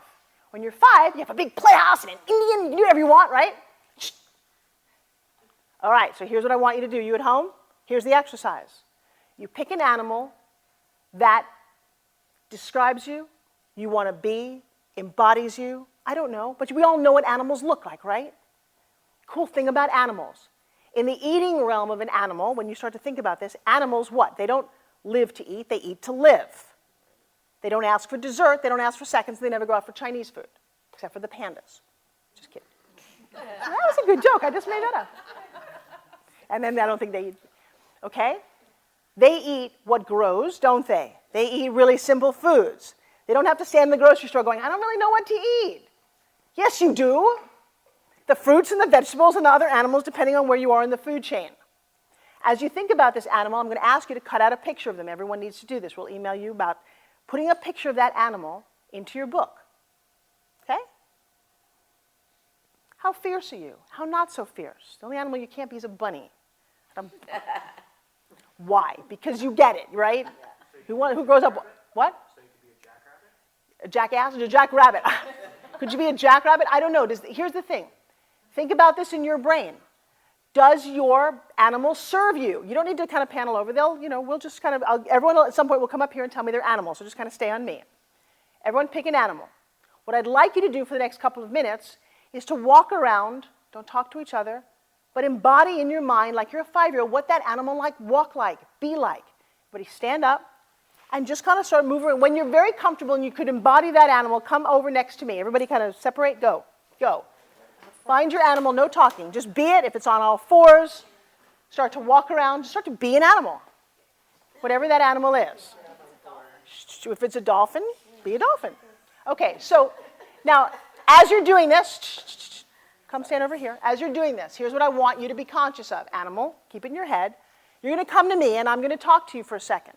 When you're 5, you have a big playhouse and an Indian. You can do whatever you want, right? Shh. All right, so here's what I want you to do. You at home? Here's the exercise. You pick an animal that describes you, you want to be, embodies you. I don't know, but we all know what animals look like, right? Cool thing about animals. In the eating realm of an animal, when you start to think about this, animals what? They don't live to eat, they eat to live. They don't ask for dessert, they don't ask for seconds, they never go out for Chinese food, except for the pandas. Just kidding. That was a good joke, I just made that up. And then I don't think they eat. Okay? They eat what grows, don't they? They eat really simple foods. They don't have to stand in the grocery store going, I don't really know what to eat. Yes, you do. The fruits and the vegetables and the other animals, depending on where you are in the food chain. As you think about this animal, I'm going to ask you to cut out a picture of them. Everyone needs to do this. We'll email you about putting a picture of that animal into your book. Okay? How fierce are you? How not so fierce? The only animal you can't be is a bunny. Why? Because you get it, right? Who grows up? What? So you could be a jackrabbit? A jackass or a jackrabbit? Could you be a jackrabbit? I don't know. Here's the thing. Think about this in your brain. Does your animal serve you? You don't need to kind of panel over. We'll just kind of, everyone at some point will come up here and tell me their animal, so just kind of stay on me. Everyone pick an animal. What I'd like you to do for the next couple of minutes is to walk around, don't talk to each other, but embody in your mind, like you're a 5-year-old, what that animal walk like, be like. Everybody stand up and just kind of start moving. When you're very comfortable and you could embody that animal, come over next to me. Everybody kind of separate, go. Find your animal, no talking. Just be it. If it's on all fours, start to walk around. Just start to be an animal, whatever that animal is. If it's a dolphin, be a dolphin. Okay, so now as you're doing this, come stand over here. As you're doing this, here's what I want you to be conscious of. Animal, keep it in your head. You're going to come to me, and I'm going to talk to you for a second.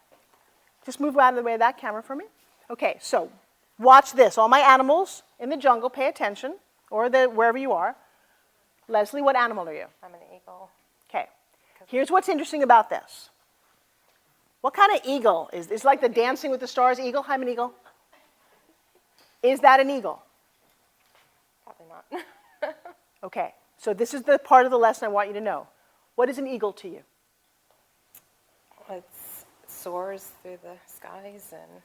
Just move out of the way of that camera for me. Okay, so watch this. All my animals in the jungle, pay attention, or wherever you are. Leslie, what animal are you? I'm an eagle. Okay. Here's what's interesting about this. What kind of eagle is this? Like the Dancing with the Stars eagle? I'm an eagle. Is that an eagle? Probably not. Okay. So this is the part of the lesson I want you to know. What is an eagle to you? It soars through the skies and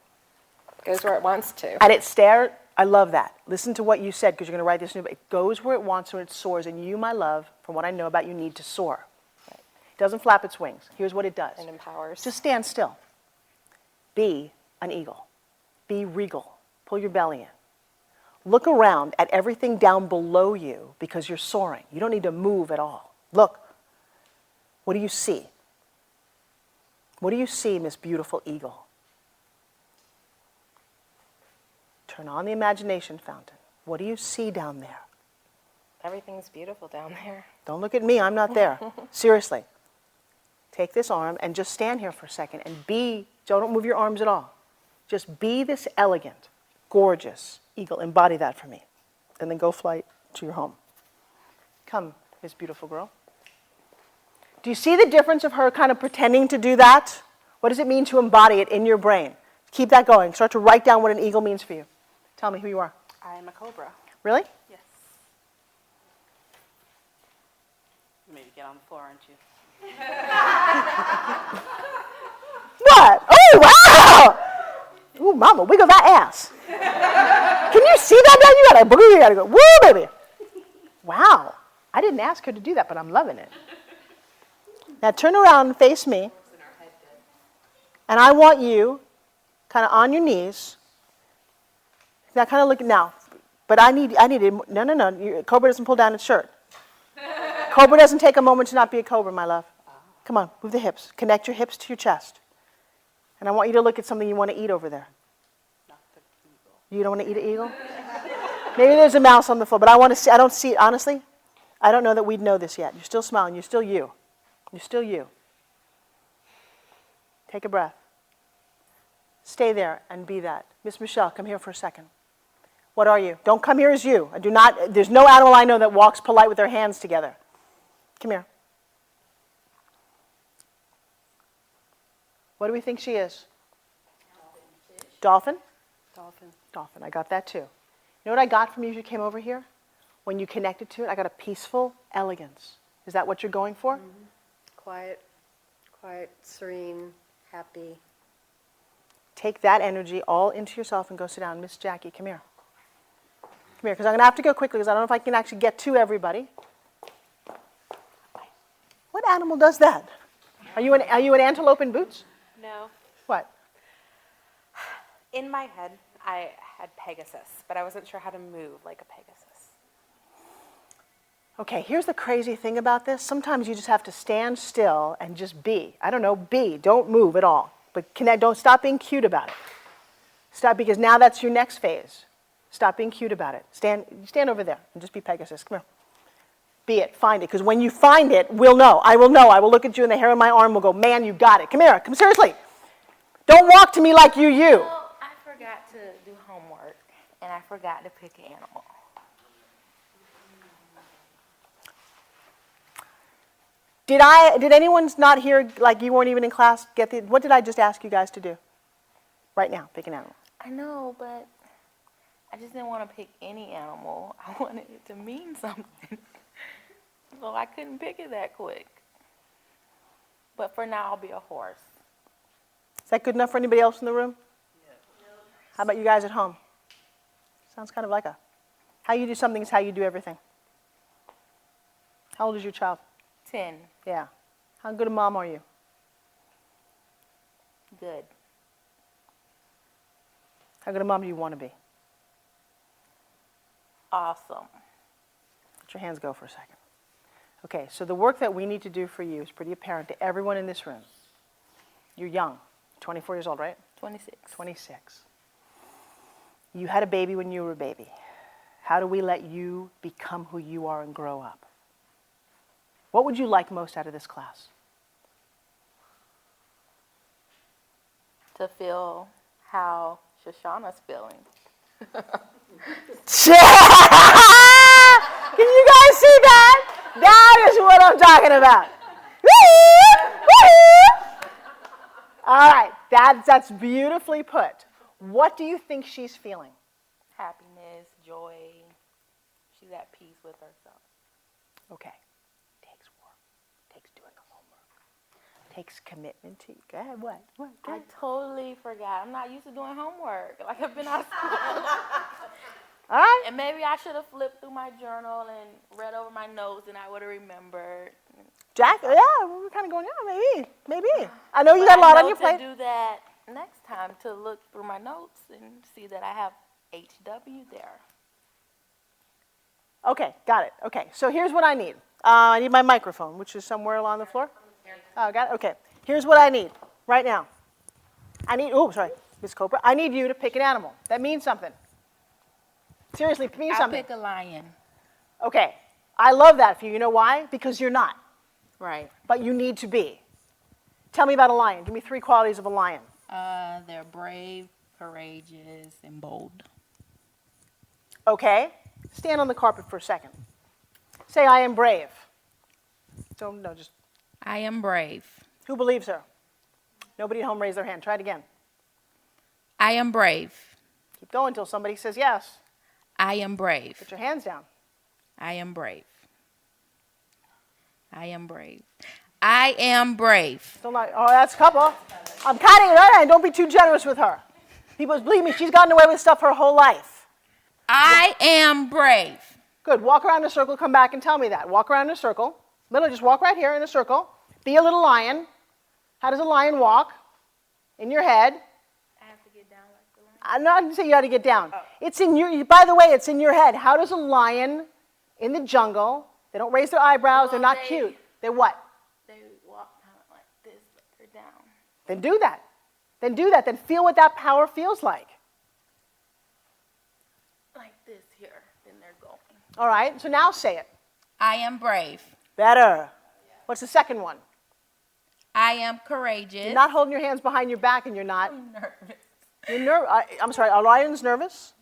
goes where it wants to. And it stares. I love that. Listen to what you said, because you're going to write this new. It goes where it wants to and it soars. And you, my love, from what I know about you, need to soar. Right. It doesn't flap its wings. Here's what it does. And empowers. Just stand still. Be an eagle. Be regal. Pull your belly in. Look around at everything down below you because you're soaring. You don't need to move at all. Look. What do you see? What do you see, Miss Beautiful Eagle? Turn on the imagination fountain. What do you see down there? Everything's beautiful down there. Don't look at me. I'm not there. Seriously. Take this arm and just stand here for a second and be, don't move your arms at all. Just be this elegant, gorgeous eagle. Embody that for me. And then go fly to your home. Come, Miss Beautiful Girl. Do you see the difference of her kind of pretending to do that? What does it mean to embody it in your brain? Keep that going. Start to write down what an eagle means for you. Tell me who you are. I am a cobra. Really? Yes. Maybe get on the floor, aren't you? What? Oh, wow! Ooh, mama, wiggle that ass. Can you see that down? You gotta go. Woo, baby. Wow. I didn't ask her to do that, but I'm loving it. Now turn around and face me. And I want you kind of on your knees. Now kind of look now. But I need it. No. Cobra doesn't pull down its shirt. Cobra doesn't take a moment to not be a cobra, my love. Come on, move the hips. Connect your hips to your chest. And I want you to look at something you want to eat over there. Not the eagle. You don't want to eat an eagle? Maybe there's a mouse on the floor, but I don't see it. Honestly, I don't know that we'd know this yet. You're still smiling. You're still you. You're still you. Take a breath. Stay there and be that. Miss Michelle, come here for a second. What are you? Don't come here as you. There's no animal I know that walks polite with their hands together. Come here. What do we think she is? Dolphin? Dolphin. I got that too. You know what I got from you as you came over here? When you connected to it, I got a peaceful elegance. Is that what you're going for? Mm-hmm. Quiet, serene, happy. Take that energy all into yourself and go sit down. Miss Jackie, come here. Come here, because I'm going to have to go quickly because I don't know if I can actually get to everybody. What animal does that? Are you an antelope in boots? No. What? In my head, I had Pegasus, but I wasn't sure how to move like a Pegasus. Okay, here's the crazy thing about this. Sometimes you just have to stand still and just be. I don't know, be. Don't move at all. But connect. Don't stop being cute about it. Stop, because now that's your next phase. Stop being cute about it. Stand over there and just be Pegasus. Come here. Be it. Find it. Because when you find it, we'll know. I will know. I will look at you and the hair on my arm will go, man, you got it. Come here. Come seriously. Don't walk to me like you. Well, I forgot to do homework, and I forgot to pick an animal. Did anyone's not here, like you weren't even in class, what did I just ask you guys to do? Right now, pick an animal. I know, but I just didn't want to pick any animal. I wanted it to mean something. Well, I couldn't pick it that quick. But for now, I'll be a horse. Is that good enough for anybody else in the room? How about you guys at home? Sounds kind of like how you do something is how you do everything. How old is your child? 10. Yeah. How good a mom are you? Good. How good a mom do you want to be? Awesome. Let your hands go for a second. Okay, so the work that we need to do for you is pretty apparent to everyone in this room. You're young, 24 years old, right? 26. 26. You had a baby when you were a baby. How do we let you become who you are and grow up? What would you like most out of this class? To feel how Shoshana's feeling. Can you guys see that? That is what I'm talking about. All right, that's beautifully put. What do you think she's feeling? Happiness, joy. She's at peace with herself. Okay. Takes work. Takes doing the homework. Takes commitment to you. Go ahead. What? Go I ahead. totally forgot. I'm not used to doing homework. Like, I've been out of school. All right. And maybe I should have flipped through my journal and read over my notes, and I would have remembered. Jack, yeah, we're kind of going, yeah, maybe. I know you got a lot on your plate. I know to do that next time, to look through my notes and see that I have HW there. Okay, got it. Okay, so here's what I need. I need my microphone, which is somewhere along the floor. Oh, got it? Okay. Here's what I need right now. Ms. Cobra. I need you to pick an animal. That means something. Seriously, it means something. I'll pick a lion. Okay. I love that for you. You know why? Because you're not. Right. But you need to be. Tell me about a lion. Give me 3 qualities of a lion. They're brave, courageous, and bold. Okay. Stand on the carpet for a second. Say, I am brave. Just. I am brave. Who believes her? Nobody at home raise their hand. Try it again. I am brave. Keep going until somebody says yes. I am brave. Put your hands down. I am brave. I am brave. I am brave. Still not. Oh, that's a couple. I'm cutting it out, and don't be too generous with her. People, believe me, she's gotten away with stuff her whole life. I am brave. Good. Walk around in a circle. Come back and tell me that. Walk around in a circle. Literally, just walk right here in a circle. Be a little lion. How does a lion walk? In your head. I have to get down like the lion. I'm not going to say you have to get down. It's in your. By the way, it's in your head. How does a lion in the jungle? They don't raise their eyebrows. They're not cute. They're what? They walk kind of like this, but they're down. Then do that. Then do that. Then feel what that power feels like. Like this here. Then they're going. All right. So now say it. I am brave. Better. What's the second one? I am courageous. You're not holding your hands behind your back, and you're not. I'm nervous. You're I'm sorry. Are lions nervous?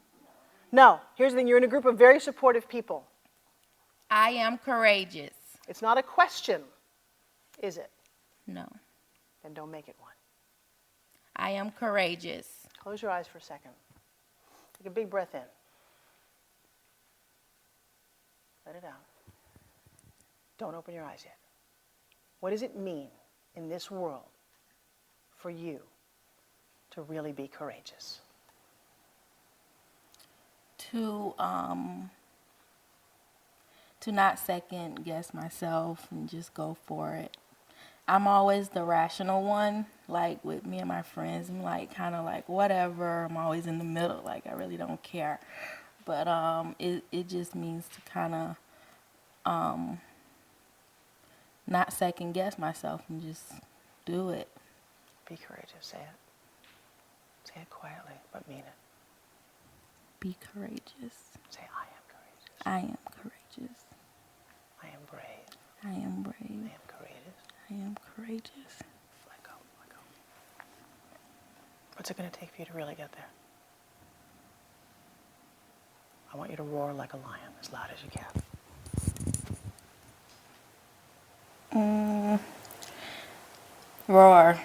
No. Here's the thing. You're in a group of very supportive people. I am courageous. It's not a question, is it? No. Then don't make it one. I am courageous. Close your eyes for a second. Take a big breath in. Let it out. Don't open your eyes yet. What does it mean in this world for you to really be courageous? To not second guess myself and just go for it. I'm always the rational one, like with me and my friends. I'm like kind of like whatever. I'm always in the middle, like I really don't care. But it just means to kind of not second guess myself and just do it. Be courageous. Say it. Say it quietly, but mean it. Be courageous. Say, I am courageous. I am courageous. I am brave. I am brave. I am courageous. I am courageous. Let go. Let go. What's it going to take for you to really get there? I want you to roar like a lion as loud as you can. Roar.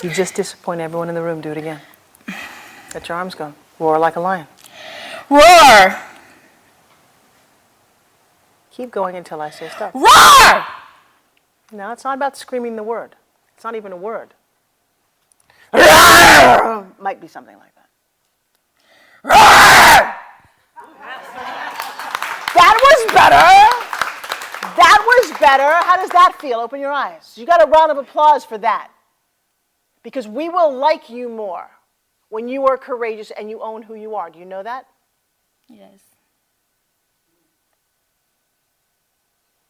You just disappoint everyone in the room. Do it again. Let your arms go. Roar like a lion. Roar. Keep going until I say stop. Roar! No, it's not about screaming the word. It's not even a word. Might be something like that. That was better. That was better. How does that feel? Open your eyes. You got a round of applause for that. Because we will like you more when you are courageous and you own who you are. Do you know that? Yes.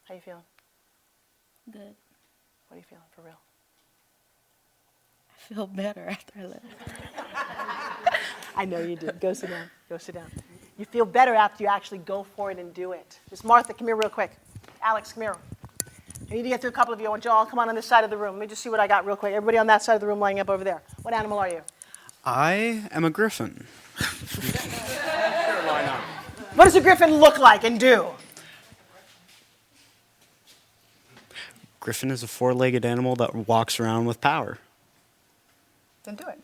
How you feeling? Good. What are you feeling for real? I feel better after I left. I know you do. Go sit down. Go sit down. You feel better after you actually go for it and do it. Just Martha, come here real quick. Alex, come here. I need to get through a couple of you. I want you all come on this side of the room. Let me just see what I got real quick. Everybody on that side of the room lining up over there. What animal are you? I am a griffin. What does a griffin look like and do? Griffin is a four-legged animal that walks around with power. Then do it.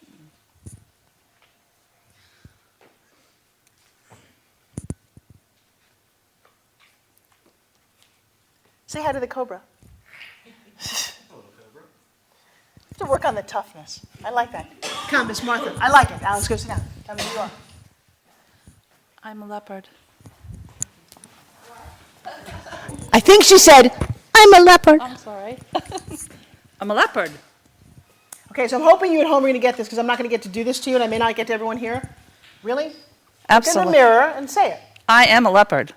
Say hi to the cobra. To work on the toughness. I like that. Come, Miss Martha. I like it. Alex, go sit down. Tell me who you are. I'm a leopard. I think she said, I'm a leopard. I'm sorry. I'm a leopard. Okay, so I'm hoping you at home are going to get this because I'm not going to get to do this to you and I may not get to everyone here. Really? Absolutely. Look in the mirror and say it. I am a leopard.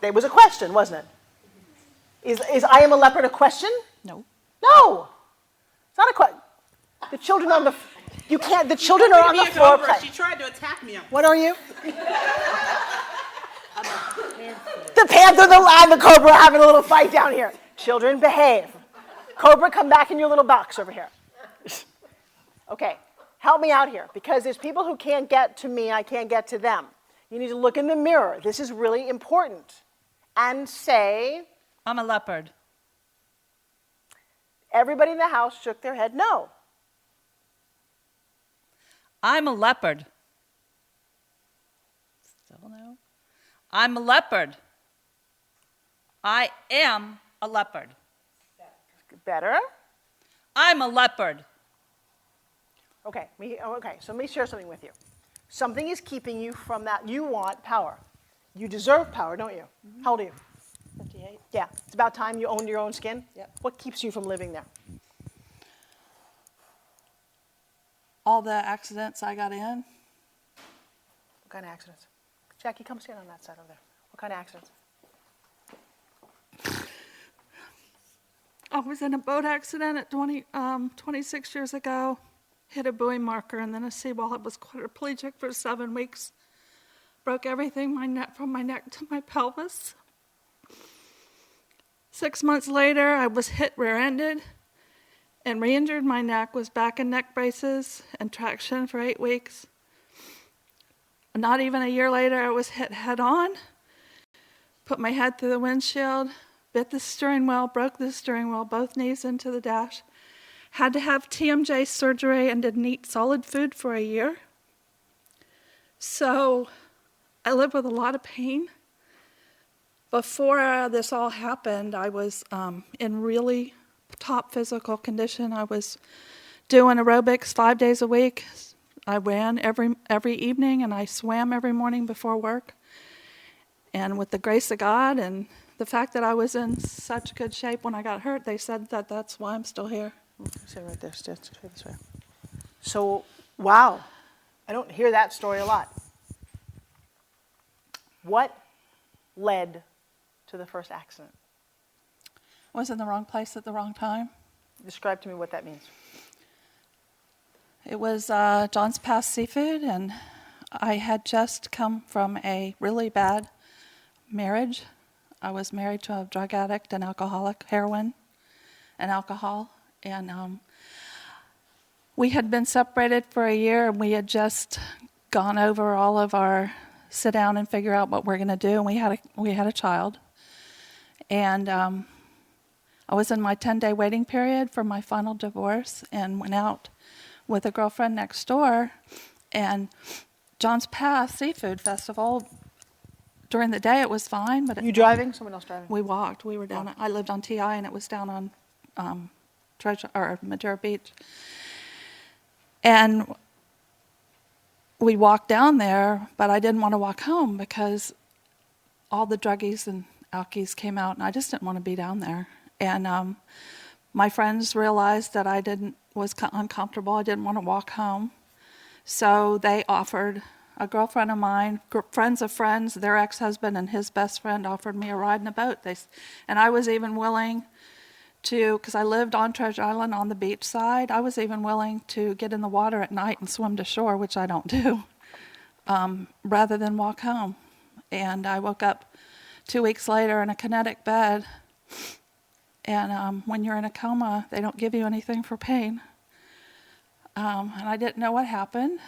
It was a question, wasn't it? Is I am a leopard a question? No. No. It's not a question. The children on the you can't. The children are on the floor playing. She tried to attack me. What are you? The panther, the lion, the cobra are having a little fight down here. Children, behave. Cobra, come back in your little box over here. Okay, help me out here because there's people who can't get to me. I can't get to them. You need to look in the mirror. This is really important. And say, I'm a leopard. Everybody in the house shook their head no. I'm a leopard. Still no. I'm a leopard. I am a leopard. Better? I'm a leopard. Okay, so let me share something with you. Something is keeping you from that. You want power. You deserve power, don't you? Mm-hmm. How old are you? 58. Yeah, it's about time you owned your own skin. Yep. What keeps you from living there? All the accidents I got in. What kind of accidents? Jackie, come stand on that side over there. What kind of accidents? I was in a boat accident at 26 years ago. Hit a buoy marker and then a seawall. Was quadriplegic for 7 weeks. Broke everything from my neck to my pelvis. 6 months later, I was hit rear-ended and re-injured my neck, was back in neck braces and traction for 8 weeks. Not even a year later, I was hit head-on, put my head through the windshield, bit the steering wheel, broke the steering wheel, both knees into the dash. Had to have TMJ surgery and didn't eat solid food for a year. So I lived with a lot of pain. Before this all happened, I was in really top physical condition. I was doing aerobics 5 days a week. I ran every evening and I swam every morning before work. And with the grace of God and the fact that I was in such good shape when I got hurt, they said that that's why I'm still here. Sit right there. Stay this way. So, wow. I don't hear that story a lot. What led to the first accident? I was in the wrong place at the wrong time. Describe to me what that means. It was John's Past Seafood, and I had just come from a really bad marriage. I was married to a drug addict and alcoholic, heroin and alcohol, and we had been separated for a year, and we had just gone over all of our sit down and figure out what we're going to do, and we had a child. And I was in my 10-day waiting period for my final divorce and went out with a girlfriend next door, and John's Path Seafood Festival during the day it was fine, but You driving? Someone else driving? we walked. We were down. I lived on TI, and it was down on Madeira Beach, and we walked down there. But I didn't want to walk home because all the druggies and alkies came out, and I just didn't want to be down there. And my friends realized that I was uncomfortable. I didn't want to walk home, so they offered. A girlfriend of mine, friends of friends, their ex-husband and his best friend offered me a ride in a boat. And I was even willing to, because I lived on Treasure Island on the beach side, I was even willing to get in the water at night and swim to shore, which I don't do, rather than walk home. And I woke up 2 weeks later in a kinetic bed. And when you're in a coma, they don't give you anything for pain. And I didn't know what happened.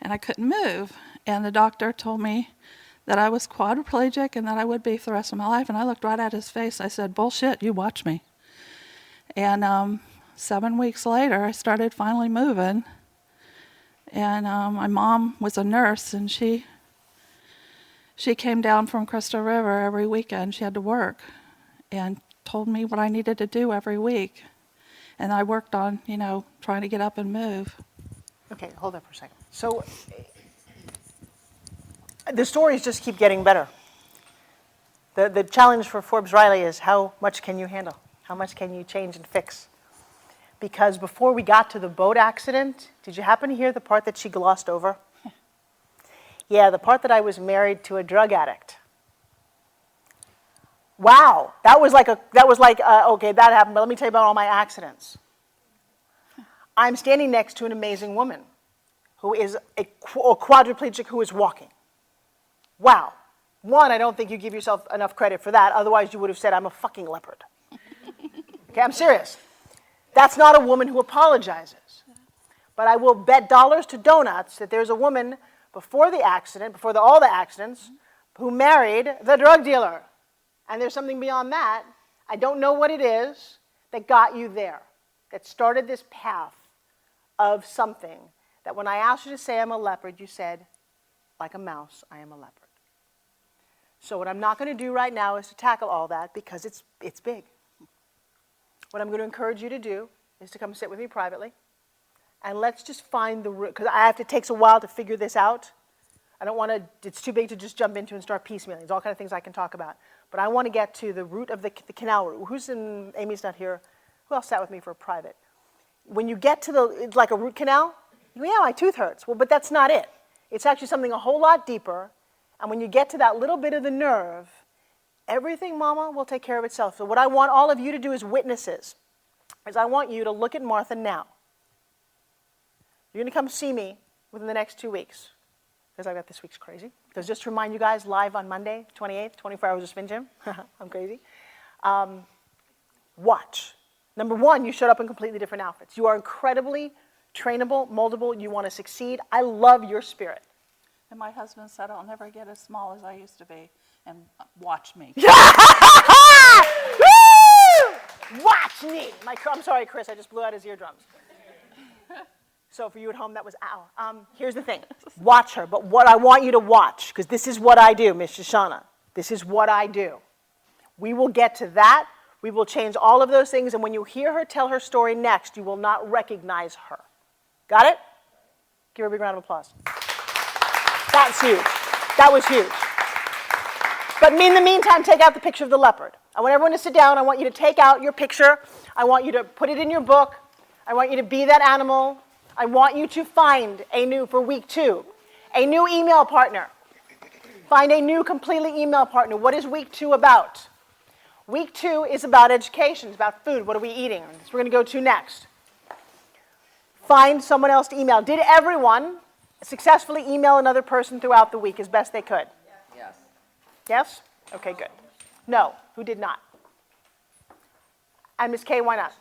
And I couldn't move. And the doctor told me that I was quadriplegic and that I would be for the rest of my life. And I looked right at his face. I said, bullshit, you watch me. And 7 weeks later, I started finally moving. And my mom was a nurse, and she came down from Crystal River every weekend. She had to work and told me what I needed to do every week. And I worked on, trying to get up and move. Okay, hold on for a second. So the stories just keep getting better. The challenge for Forbes Riley is how much can you handle? How much can you change and fix? Because before we got to the boat accident, did you happen to hear the part that she glossed over? Yeah, the part that I was married to a drug addict. Wow, that was like, okay, that happened, but let me tell you about all my accidents. I'm standing next to an amazing woman who is a quadriplegic who is walking. Wow. One, I don't think you give yourself enough credit for that. Otherwise, you would have said, I'm a fucking leopard. Okay, I'm serious. That's not a woman who apologizes. But I will bet dollars to donuts that there's a woman before the accident, all the accidents, who married the drug dealer. And there's something beyond that. I don't know what it is that got you there, that started this path of something that when I asked you to say I'm a leopard, you said, like a mouse, I am a leopard. So what I'm not going to do right now is to tackle all that because it's big. What I'm going to encourage you to do is to come sit with me privately, and let's just find the root, because it takes a while to figure this out. I don't want to, it's too big to just jump into and start piecemealing. There's all kinds of things I can talk about. But I want to get to the root of the canal root. Amy's not here. Who else sat with me for a private? When you get to it's like a root canal, you go, yeah, my tooth hurts. Well, but that's not it. It's actually something a whole lot deeper. And when you get to that little bit of the nerve, everything, Mama, will take care of itself. So what I want all of you to do as witnesses is I want you to look at Martha now. You're going to come see me within the next 2 weeks. Because I got this week's crazy. Because just to remind you guys, live on Monday, 28th, 24 hours of SpinGym. I'm crazy. Watch. Number one, you showed up in completely different outfits. You are incredibly trainable, moldable. You want to succeed. I love your spirit. And my husband said, I'll never get as small as I used to be. And watch me. Watch me. I'm sorry, Chris. I just blew out his eardrums. So for you at home, that was ow. Here's the thing. Watch her. But what I want you to watch, because this is what I do, Miss Shoshana. This is what I do. We will get to that. We will change all of those things. And when you hear her tell her story next, you will not recognize her. Got it? Give her a big round of applause. That's huge. That was huge. But in the meantime, take out the picture of the leopard. I want everyone to sit down. I want you to take out your picture. I want you to put it in your book. I want you to be that animal. I want you to find for week 2, a new email partner. Find a new completely email partner. What is week 2 about? Week 2 is about education. It's about food. What are we eating? That's what we're going to go to next. Find someone else to email. Did everyone successfully email another person throughout the week as best they could? Yes. Yes? Okay, good. No. Who did not? And Ms. Kay, why not?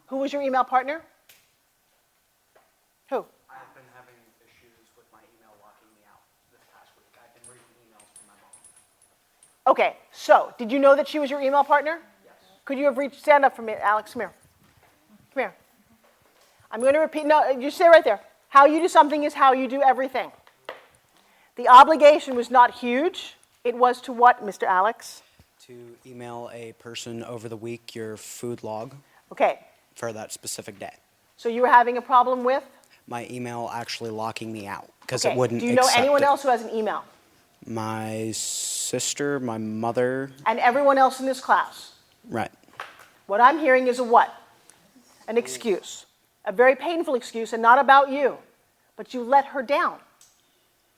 Who was your email partner? Who? I've been having issues with my email locking me out this past week. I've been reading emails from my mom. Okay, so did you know that she was your email partner? Yes. Could you have stand up for me, Alex? Come here. Come here. I'm going to repeat. No, you stay right there. How you do something is how you do everything. The obligation was not huge. It was to what, Mr. Alex? To email a person over the week your food log Okay, for that specific day. so you were having a problem with? My email actually locking me out because Okay, it wouldn't do you know accept anyone it. else who has an email? My sister, my mother. And everyone else in this class? Right. What I'm hearing is a what? An excuse. A very painful excuse and not about you. But you let her down.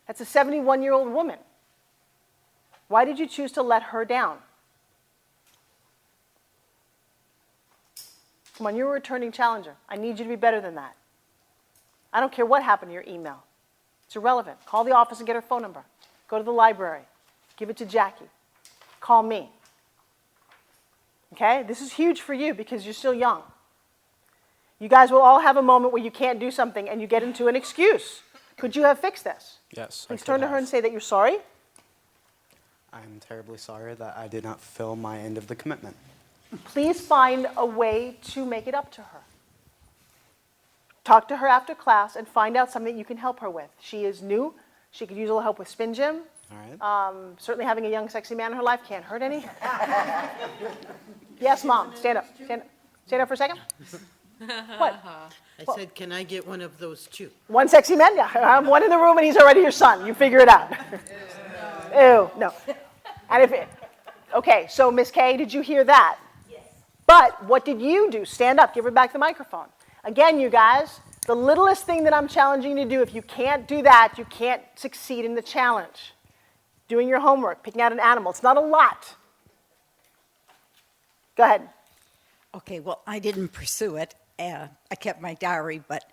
That's a 71-year-old woman. Why did you choose to let her down? Come on, you're a returning challenger. I need you to be better than that. I don't care what happened to your email. It's irrelevant. Call the office and get her phone number. Go to the library. Give it to Jackie. Call me. Okay? This is huge for you because you're still young. You guys will all have a moment where you can't do something and you get into an excuse. Could you have fixed this? Yes. Please turn to her and say that you're sorry. I'm terribly sorry that I did not fulfill my end of the commitment. Please find a way to make it up to her. Talk to her after class and find out something you can help her with. She is new. She could use a little help with SpinGym. All right. Certainly having a young, sexy man in her life can't hurt any. Yes, Mom. Stand up. Stand up for a second. What? I said, can I get one of those too? One sexy man? Yeah. I'm one in the room and he's already your son. You figure it out. Ew, no. And okay, so Miss Kay, did you hear that? Yes. But what did you do? Stand up. Give her back the microphone. Again, you guys, the littlest thing that I'm challenging you to do, if you can't do that, you can't succeed in the challenge. Doing your homework, picking out an animal. It's not a lot. Go ahead. Okay, well, I didn't pursue it. I kept my diary, but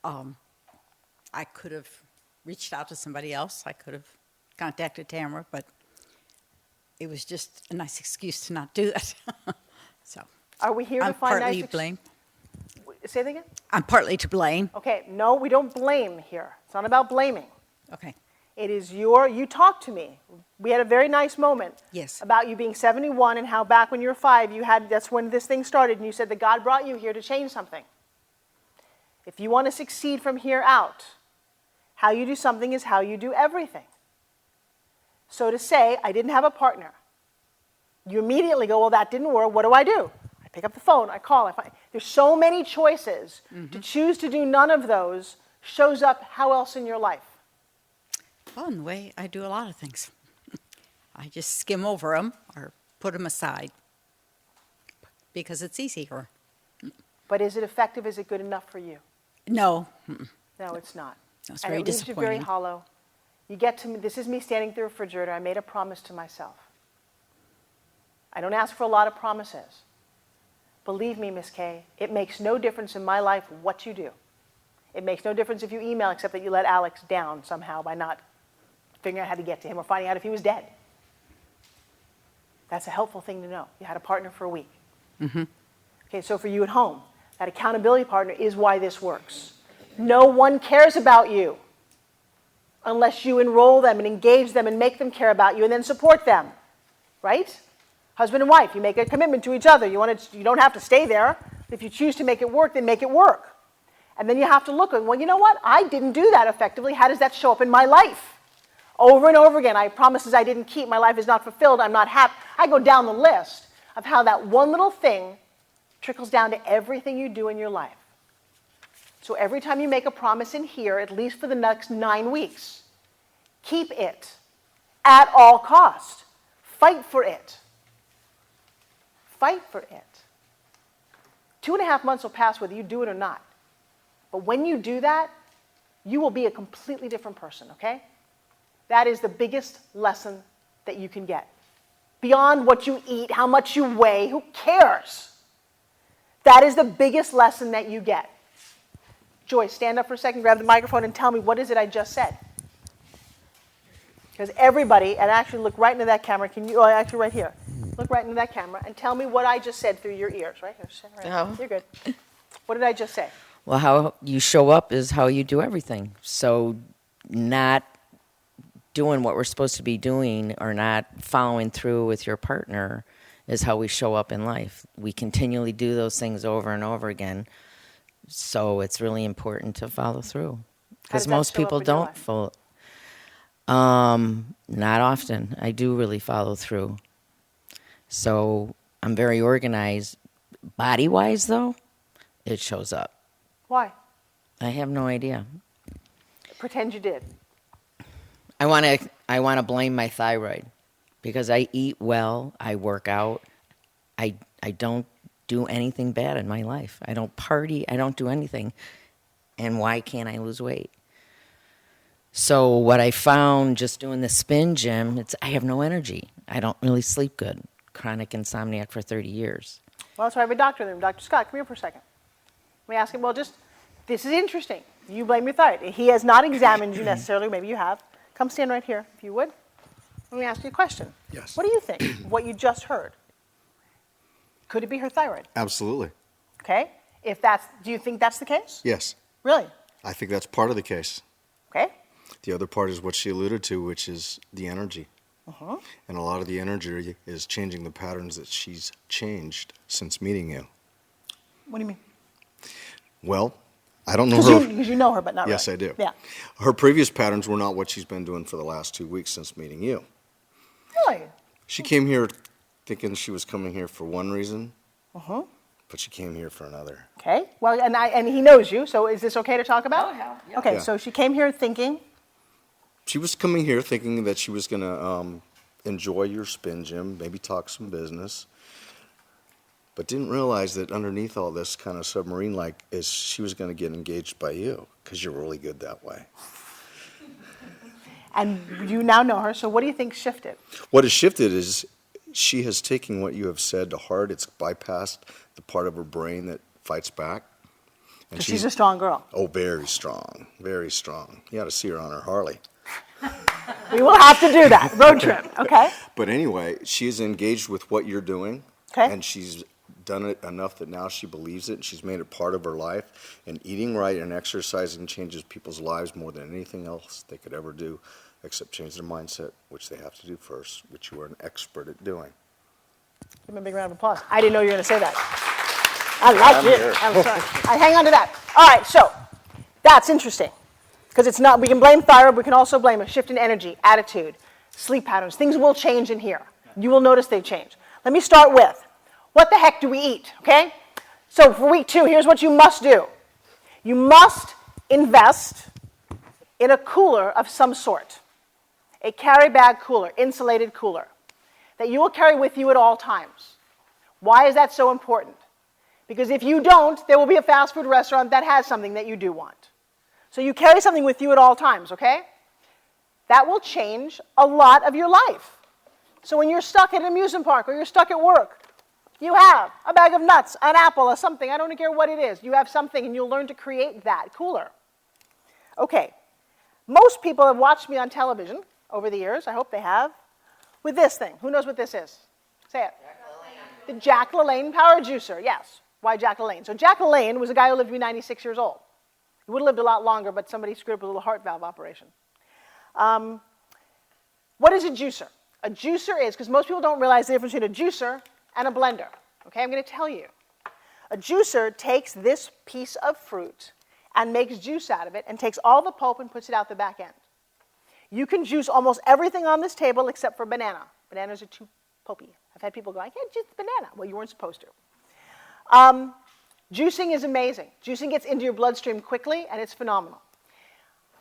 I could have reached out to somebody else. I could have contacted Tamara, but it was just a nice excuse to not do that. So are we here to I'm find partly nice blame. Say that again? I'm partly to blame. Okay, no, we don't blame here. It's not about blaming. Okay. It is you talked to me. We had a very nice moment. Yes. About you being 71 and how back when you were 5, that's when this thing started, and you said that God brought you here to change something. If you want to succeed from here out, how you do something is how you do everything. So to say, I didn't have a partner, you immediately go, well, that didn't work. What do? I pick up the phone, I call, There's so many choices. To choose to do none of those shows up how else in your life? Well, in the way I do a lot of things. I just skim over them or put them aside because it's easier. But is it effective? Is it good enough for you? No. No, it's not. That's And very it leaves you very disappointing. hollow. You get to me, this is me standing through a refrigerator. I made a promise to myself. I don't ask for a lot of promises. Believe me, Miss Kay, it makes no difference in my life what you do. It makes no difference if you email, except that you let Alex down somehow by not figuring out how to get to him or finding out if he was dead. That's a helpful thing to know. You had a partner for a week. Okay, so for you at home, that accountability partner is why this works. No one cares about you unless you enroll them and engage them and make them care about you and then support them, right? Husband and wife, you make a commitment to each other. You don't have to stay there. If you choose to make it work, then make it work. And then you have to look at, well, you know what? I didn't do that effectively. How does that show up in my life? Over and over again, I promises I didn't keep. My life is not fulfilled. I'm not happy. I go down the list of how that one little thing trickles down to everything you do in your life. So every time you make a promise in here, at least for the next 9 weeks, keep it at all cost. Fight for it. Fight for it. 2.5 months will pass whether you do it or not. But when you do that, you will be a completely different person, okay? That is the biggest lesson that you can get. Beyond what you eat, how much you weigh, who cares? That is the biggest lesson that you get. Joyce, stand up for a second, grab the microphone, and tell me, what is it I just said? Because everybody, and actually look right into that camera. Actually right here. Look right into that camera and tell me what I just said through your ears, right? Oh. You're good. What did I just say? Well, how you show up is how you do everything. So not doing what we're supposed to be doing or not following through with your partner is how we show up in life. We continually do those things over and over again. So it's really important to follow through. because that most show up people in your don't life? follow. Not often. I do really follow through. So I'm very organized. Body-wise, though, it shows up. Why? I have no idea. Pretend you did. I want to blame my thyroid because I eat well, I work out, I don't do anything bad in my life. I don't party, I don't do anything. And why can't I lose weight? So what I found just doing the SpinGym, I have no energy. I don't really sleep good. Chronic insomniac for 30 years. Well, that's why I have a doctor in the room. Dr. Scott, come here for a second. Let me ask him, this is interesting. You blame your thyroid. He has not examined you necessarily. Maybe you have. Come stand right here, if you would. Let me ask you a question. Yes. What do you think of what you just heard? Could it be her thyroid? Absolutely. Okay. Do you think that's the case? Yes. Really? I think that's part of the case. Okay. The other part is what she alluded to, which is the energy. Uh-huh. And a lot of the energy is changing the patterns that she's changed since meeting you. What do you mean? Well, I don't know her. Because you know her, but not Yes, really. I do. Yeah. Her previous patterns were not what she's been doing for the last 2 weeks since meeting you. Really? She came here thinking she was coming here for one reason, Uh-huh. but she came here for another. Okay. Well, and he knows you, so is this okay to talk about? Oh, yeah. Okay, Yeah. so she came here thinking. She was coming here thinking that she was going to enjoy your SpinGym, maybe talk some business, but didn't realize that underneath all this kind of submarine-like is she was going to get engaged by you because you're really good that way. And you now know her, so what do you think shifted? What has shifted is she has taken what you have said to heart. It's bypassed the part of her brain that fights back. And She's a strong girl. Oh, very strong, very strong. You ought to see her on her Harley. We will have to do that. Road trip, okay? But anyway, she's engaged with what you're doing. Okay. And she's done it enough that now she believes it, and she's made it part of her life. And eating right and exercising changes people's lives more than anything else they could ever do, except change their mindset, which they have to do first, which you are an expert at doing. Give him a big round of applause. I didn't know you were going to say that. I like it. I'm sorry. I hang on to that. All right, so that's interesting. Because it's not, we can blame thyroid, we can also blame a shift in energy, attitude, sleep patterns. Things will change in here. You will notice they change. Let me start with, what the heck do we eat, okay? So for week 2, here's what you must do. You must invest in a cooler of some sort. A carry bag cooler, insulated cooler, that you will carry with you at all times. Why is that so important? Because if you don't, there will be a fast food restaurant that has something that you do want. So you carry something with you at all times, okay? That will change a lot of your life. So when you're stuck at an amusement park or you're stuck at work, you have a bag of nuts, an apple, or something. I don't care what it is. You have something, and you'll learn to create that cooler. Okay. Most people have watched me on television over the years. I hope they have. With this thing. Who knows what this is? Say it. The Jack LaLanne Power Juicer. Yes. Why Jack LaLanne? So Jack LaLanne was a guy who lived to be 96 years old. He would have lived a lot longer, but somebody screwed up a little heart valve operation. What is a juicer? A juicer is, because most people don't realize the difference between a juicer and a blender. Okay, I'm going to tell you. A juicer takes this piece of fruit and makes juice out of it and takes all the pulp and puts it out the back end. You can juice almost everything on this table except for banana. Bananas are too pulpy. I've had people go, I can't juice the banana. Well, you weren't supposed to. Juicing is amazing. Juicing gets into your bloodstream quickly, and it's phenomenal.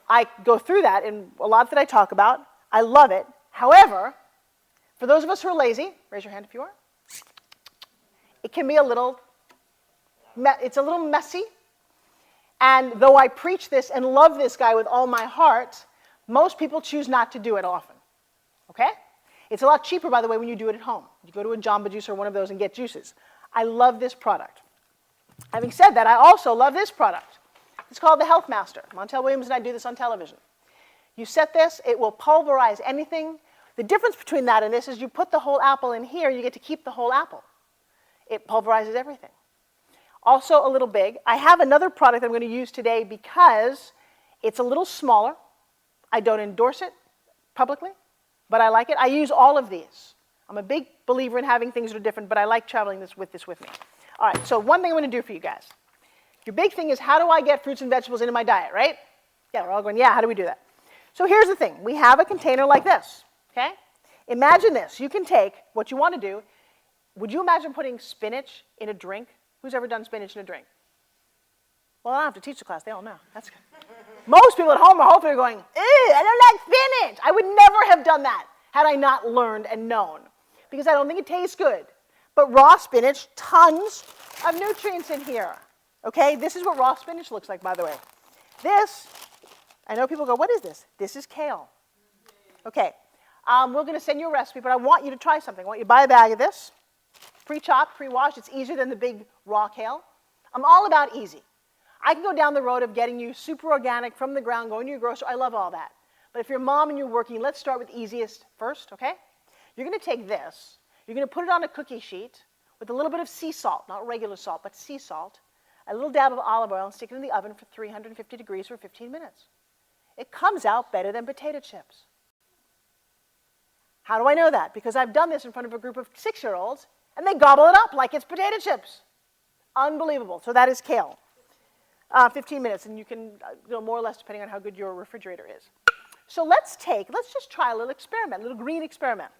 I go through that in a lot that I talk about. I love it. However, for those of us who are lazy, raise your hand if you are, it can be a little messy. And though I preach this and love this guy with all my heart, most people choose not to do it often. Okay? It's a lot cheaper, by the way, when you do it at home. You go to a Jamba Juice or one of those and get juices. I love this product. Having said that, I also love this product. It's called the Health Master. Montel Williams and I do this on television. You set this, it will pulverize anything. The difference between that and this is you put the whole apple in here, you get to keep the whole apple. It pulverizes everything. Also a little big. I have another product I'm going to use today because it's a little smaller. I don't endorse it publicly, but I like it. I use all of these. I'm a big believer in having things that are different, but I like traveling this with me. All right, so one thing I'm going to do for you guys. Your big thing is how do I get fruits and vegetables into my diet, right? Yeah, we're all going, yeah, how do we do that? So here's the thing. We have a container like this, okay? Imagine this. You can take what you want to do. Would you imagine putting spinach in a drink? Who's ever done spinach in a drink? Well, I don't have to teach the class. They all know. That's good. Most people at home are hopefully going, ew, I don't like spinach. I would never have done that had I not learned and known, because I don't think it tastes good. But raw spinach, tons of nutrients in here. Okay, this is what raw spinach looks like, by the way. This, I know people go, what is this? This is kale. Okay, we're going to send you a recipe, but I want you to try something. I want you to buy a bag of this, pre-chopped, pre-washed. It's easier than the big raw kale. I'm all about easy. I can go down the road of getting you super organic from the ground, going to your grocery. I love all that. But if you're a mom and you're working, let's start with easiest first, okay? You're going to take this. You're going to put it on a cookie sheet with a little bit of sea salt, not regular salt, but sea salt, a little dab of olive oil, and stick it in the oven for 350 degrees for 15 minutes. It comes out better than potato chips. How do I know that? Because I've done this in front of a group of 6-year-olds, and they gobble it up like it's potato chips. Unbelievable. So that is kale. 15 minutes, and you can, more or less depending on how good your refrigerator is. So let's just try a little experiment, a little green experiment.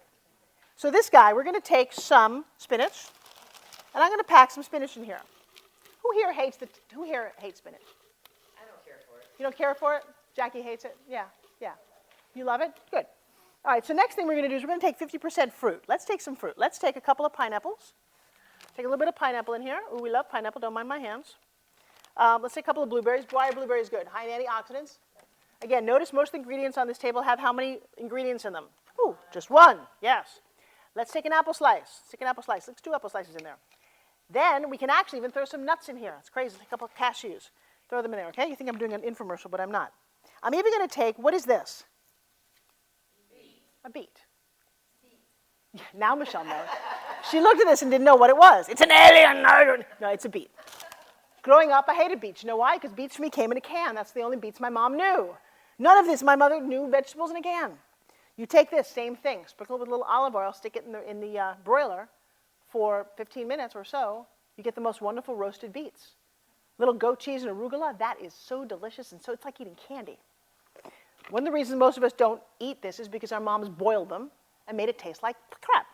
So this guy, we're going to take some spinach, and I'm going to pack some spinach in here. Who here hates spinach? I don't care for it. You don't care for it? Jackie hates it? Yeah. You love it? Good. All right, so next thing we're going to do is we're going to take 50% fruit. Let's take some fruit. Let's take a couple of pineapples. Take a little bit of pineapple in here. Ooh, we love pineapple. Don't mind my hands. Let's take a couple of blueberries. Why are blueberries good? High in antioxidants. Again, notice most of the ingredients on this table have how many ingredients in them? Ooh, just one. Yes. Let's take an apple slice. Let's 2 apple slices in there. Then we can actually even throw some nuts in here. It's crazy. A couple of cashews. Throw them in there, okay? You think I'm doing an infomercial, but I'm not. I'm even going to take, what is this? A beet. Yeah, now Michelle knows. She looked at this and didn't know what it was. It's an alien. No, it's a beet. Growing up, I hated beets. You know why? Because beets for me came in a can. That's the only beets my mom knew. None of this. My mother knew vegetables in a can. You take this, same thing. Sprinkle it with a little olive oil. Stick it in the broiler for 15 minutes or so. You get the most wonderful roasted beets. Little goat cheese and arugula. That is so delicious, and so it's like eating candy. One of the reasons most of us don't eat this is because our moms boiled them and made it taste like crap.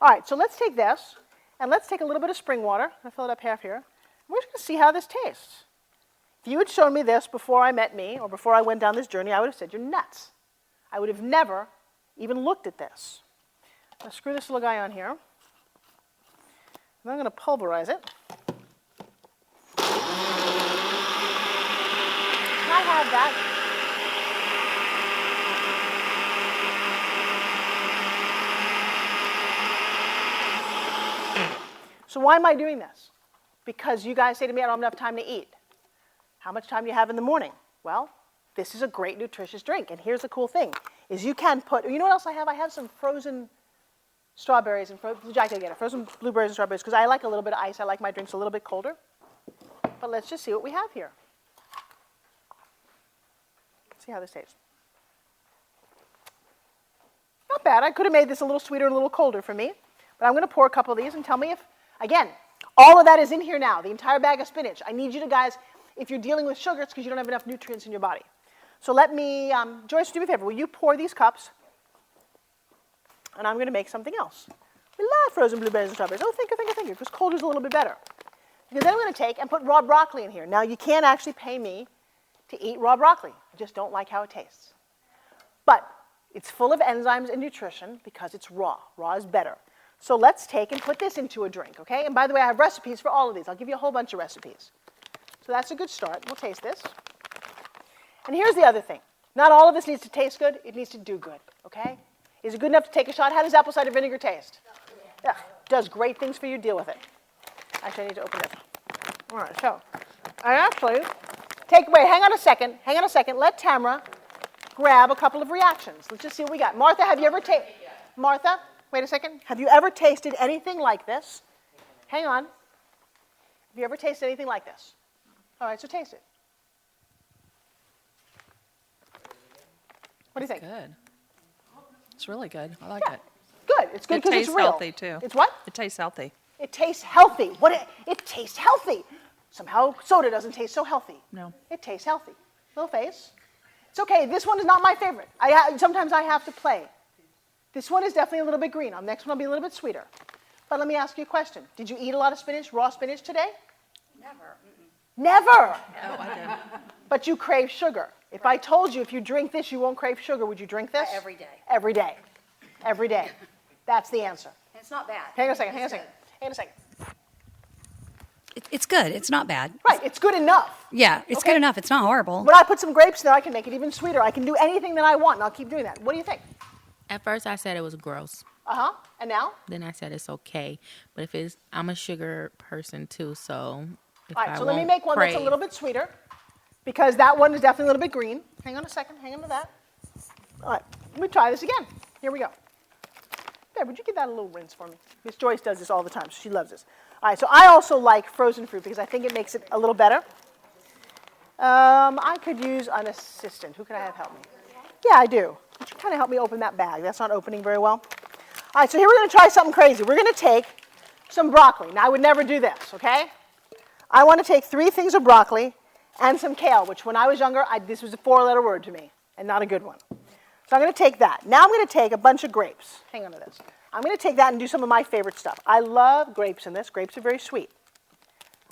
All right, so let's take this, and let's take a little bit of spring water. I fill it up half here. We're just going to see how this tastes. If you had shown me this before I met me or before I went down this journey, I would have said, you're nuts. I would have never even looked at this. I'm going to screw this little guy on here. And I'm going to pulverize it. Can I have that? So why am I doing this? Because you guys say to me, I don't have enough time to eat. How much time do you have in the morning? Well, this is a great nutritious drink. And here's the cool thing, is you can put, you know what else I have? I have some frozen strawberries and frozen blueberries and strawberries, because I like a little bit of ice. I like my drinks a little bit colder. But let's just see what we have here. Let's see how this tastes. Not bad. I could have made this a little sweeter and a little colder for me. But I'm going to pour a couple of these and tell me if, again, all of that is in here now, the entire bag of spinach. I need you to, guys, if you're dealing with sugar, it's because you don't have enough nutrients in your body. So let me, Joyce, do me a favor. Will you pour these cups? And I'm going to make something else. We love frozen blueberries and strawberries. Oh, think, because colder is a little bit better. Because then I'm going to take and put raw broccoli in here. Now, you can't actually pay me to eat raw broccoli. I just don't like how it tastes. But it's full of enzymes and nutrition because it's raw. Raw is better. So let's take and put this into a drink, okay? And by the way, I have recipes for all of these. I'll give you a whole bunch of recipes. So that's a good start. We'll taste this. And here's the other thing. Not all of this needs to taste good. It needs to do good, okay? Is it good enough to take a shot? How does apple cider vinegar taste? Yeah, does great things for you. Deal with it. Actually, I need to open this. All right, so I actually hang on a second. Let Tamara grab a couple of reactions. Let's just see what we got. Martha, have you ever tasted? Martha? Wait a second. Have you ever tasted anything like this? Hang on. Have you ever tasted anything like this? All right, so taste it. What do you think? Good. It's really good. I like it. Good. It's good because it's real. It tastes healthy, too. It's what? It tastes healthy. It tastes healthy. It tastes healthy. Somehow soda doesn't taste so healthy. No. It tastes healthy. Little face. It's okay. This one is not my favorite. Sometimes I have to play. This one is definitely a little bit green. The next one will be a little bit sweeter. But let me ask you a question. Did you eat a lot of spinach, raw spinach today? Never. Never. No, I didn't. But you crave sugar. If I told you if you drink this, you won't crave sugar, would you drink this? Every day. Every day. Every day. That's the answer. And it's not bad. Hang on a second. Hang on a second. It's good. It's not bad. Right. It's good enough. Yeah, it's good enough. It's not horrible. When I put some grapes in there, I can make it even sweeter. I can do anything that I want, and I'll keep doing that. What do you think? At first, I said it was gross. Uh-huh. And now? Then I said it's okay. But I'm a sugar person too, so if All right, I so let me won't make one that's a crave- little bit sweeter, because that one is definitely a little bit green. Hang on a second. Hang on to that. All right. Let me try this again. Here we go. Babe, would you give that a little rinse for me? Miss Joyce does this all the time, so she loves this. All right, so I also like frozen fruit because I think it makes it a little better. I could use an assistant. Who can I have help me? Yeah, I do. Would you kind of help me open that bag? That's not opening very well. All right, so here we're going to try something crazy. We're going to take some broccoli. Now, I would never do this, okay? I want to take 3 things of broccoli and some kale, which when I was younger, this was a 4-letter word to me, and not a good one. So I'm going to take that. Now I'm going to take a bunch of grapes. Hang on to this. I'm going to take that and do some of my favorite stuff. I love grapes in this. Grapes are very sweet.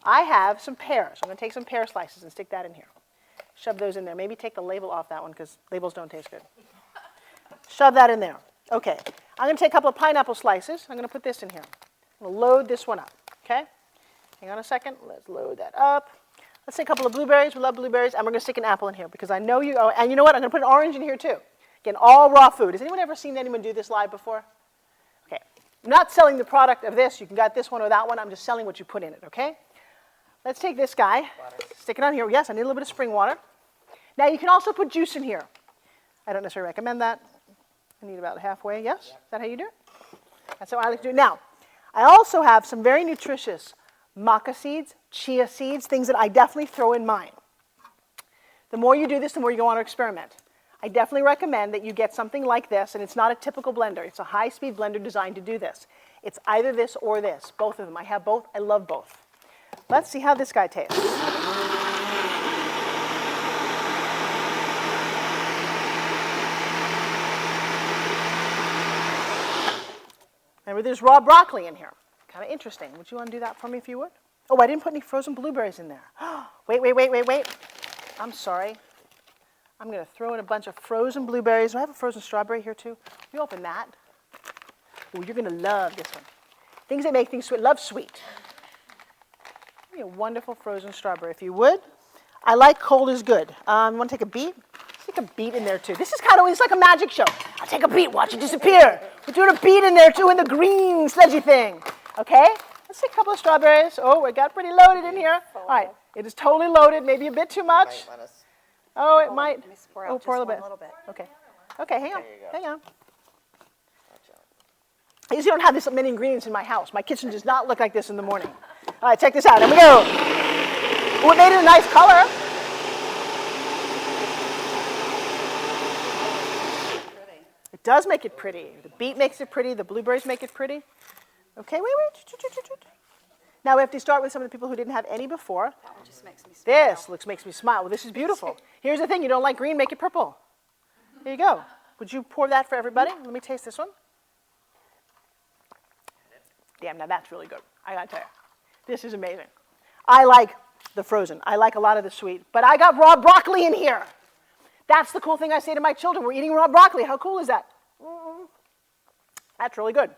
I have some pears. I'm going to take some pear slices and stick that in here. Shove those in there. Maybe take the label off that one because labels don't taste good. Shove that in there. Okay. I'm going to take a couple of pineapple slices. I'm going to put this in here. I'm going to load this one up. Okay? Hang on a second. Let's load that up. Let's take a couple of blueberries. We love blueberries. And we're going to stick an apple in here because I know you. Oh, and you know what? I'm going to put an orange in here too. Again, all raw food. Has anyone ever seen anyone do this live before? Okay. I'm not selling the product of this. You can get this one or that one. I'm just selling what you put in it, okay? Let's take this guy, stick it on here. Yes, I need a little bit of spring water. Now, you can also put juice in here. I don't necessarily recommend that. I need about halfway. Yes? Is that how you do it? That's how I like to do it. Now, I also have some very nutritious maca seeds, chia seeds, things that I definitely throw in mine. The more you do this, the more you go on to experiment. I definitely recommend that you get something like this, and it's not a typical blender. It's a high-speed blender designed to do this. It's either this or this, both of them. I have both. I love both. Let's see how this guy tastes. Remember, there's raw broccoli in here. Kind of interesting. Would you undo that for me if you would? Oh, I didn't put any frozen blueberries in there. Wait. I'm sorry. I'm going to throw in a bunch of frozen blueberries. Do I have a frozen strawberry here too? You open that. Oh, you're going to love this one. Things that make things sweet. Love sweet. Give me a wonderful frozen strawberry if you would. I like cold is good. You want to take a beet? Let's take a beet in there too. This is kind of, it's like a magic show. I'll take a beet, watch it disappear. We're doing a beet in there too in the green sledgy thing. Okay? Let's take a couple of strawberries. Oh, it got pretty loaded in here. All right. It is totally loaded, maybe a bit too much. Oh, it might. Oh, pour a little bit. Okay. Okay, hang on. Hang on. I usually don't have this many ingredients in my house. My kitchen does not look like this in the morning. All right, check this out. Here we go. Oh, it made it a nice color. It does make it pretty. The beet makes it pretty. The blueberries make it pretty. Okay, wait. Now we have to start with some of the people who didn't have any before. That one just makes me smile. Makes me smile. Well, this is beautiful. Here's the thing. You don't like green, make it purple. There you go. Would you pour that for everybody? Let me taste this one. Damn, now that's really good. I gotta tell you. This is amazing. I like the frozen. I like a lot of the sweet. But I got raw broccoli in here. That's the cool thing I say to my children. We're eating raw broccoli. How cool is that? That's really good.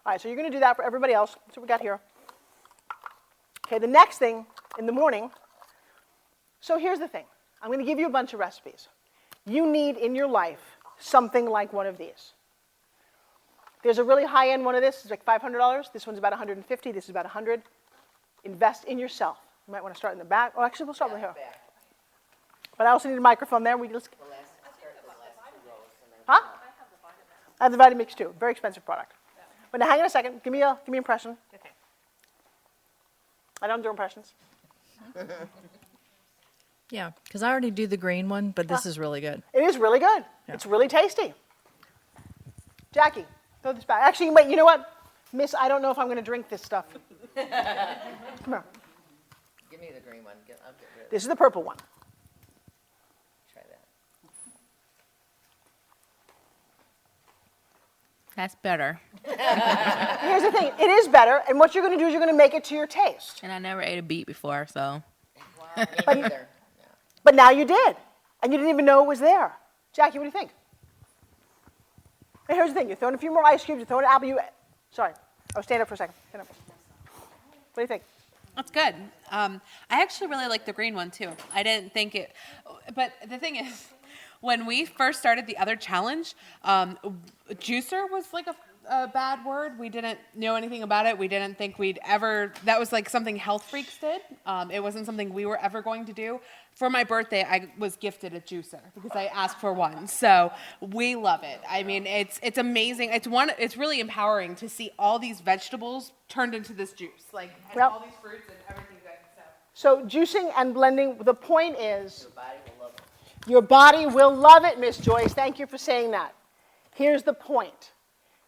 All right, so you're going to do that for everybody else. That's what we got here. Okay, the next thing in the morning. So here's the thing. I'm going to give you a bunch of recipes. You need in your life something like one of these. There's a really high-end one of this. It's like $500. This one's about $150. This is about $100. Invest in yourself. You might want to start in the back. Oh, actually, we'll start with here. But I also need a microphone there. Huh? I have the Vitamix too. Very expensive product. But now, hang on a second. Give me an impression. Okay. I don't do impressions. Yeah, because I already do the green one, but this is really good. It is really good. Yeah. It's really tasty. Jackie, throw this back. Actually, wait, you know what? Miss, I don't know if I'm going to drink this stuff. Come here. Give me the green one. I'll get rid of it. This is the purple one. Try that. That's better. Here's the thing, it is better, and what you're going to do is you're going to make it to your taste. And I never ate a beet before, so. But now you did, and you didn't even know it was there. Jackie, what do you think? And here's the thing, you're throwing a few more ice cubes, you're throwing an apple, sorry. Oh, stand up for a second. Stand up. What do you think? That's good. I actually really like the green one too. I didn't think it, but the thing is, when we first started the other challenge, juicer was like a bad word. We didn't know anything about it. We didn't think we'd ever, that was like something health freaks did. It wasn't something we were ever going to do. For my birthday, I was gifted a juicer because I asked for one. So we love it. I mean, it's amazing. It's really empowering to see all these vegetables turned into this juice, like and all these fruits and everything good. So juicing and blending, the point is, your body will love it, Miss Joyce. Thank you for saying that. Here's the point.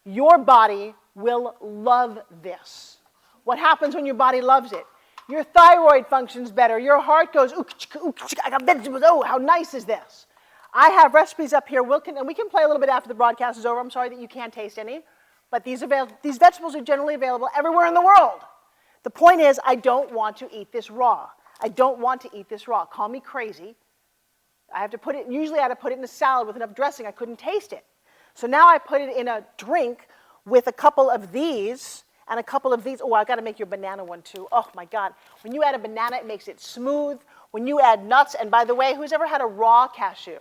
Your body will love this. What happens when your body loves it? Your thyroid functions better. Your heart goes, ooh, I got vegetables. Oh, how nice is this? I have recipes up here. And we can play a little bit after the broadcast is over. I'm sorry that you can't taste any. But these vegetables are generally available everywhere in the world. The point is, I don't want to eat this raw. I don't want to eat this raw. Call me crazy. I have to put it, usually I had to put it in a salad with enough dressing. I couldn't taste it. So now I put it in a drink with a couple of these and a couple of these. Oh, I've got to make your banana one too. Oh my God. When you add a banana, it makes it smooth. When you add nuts, and by the way, who's ever had a raw cashew?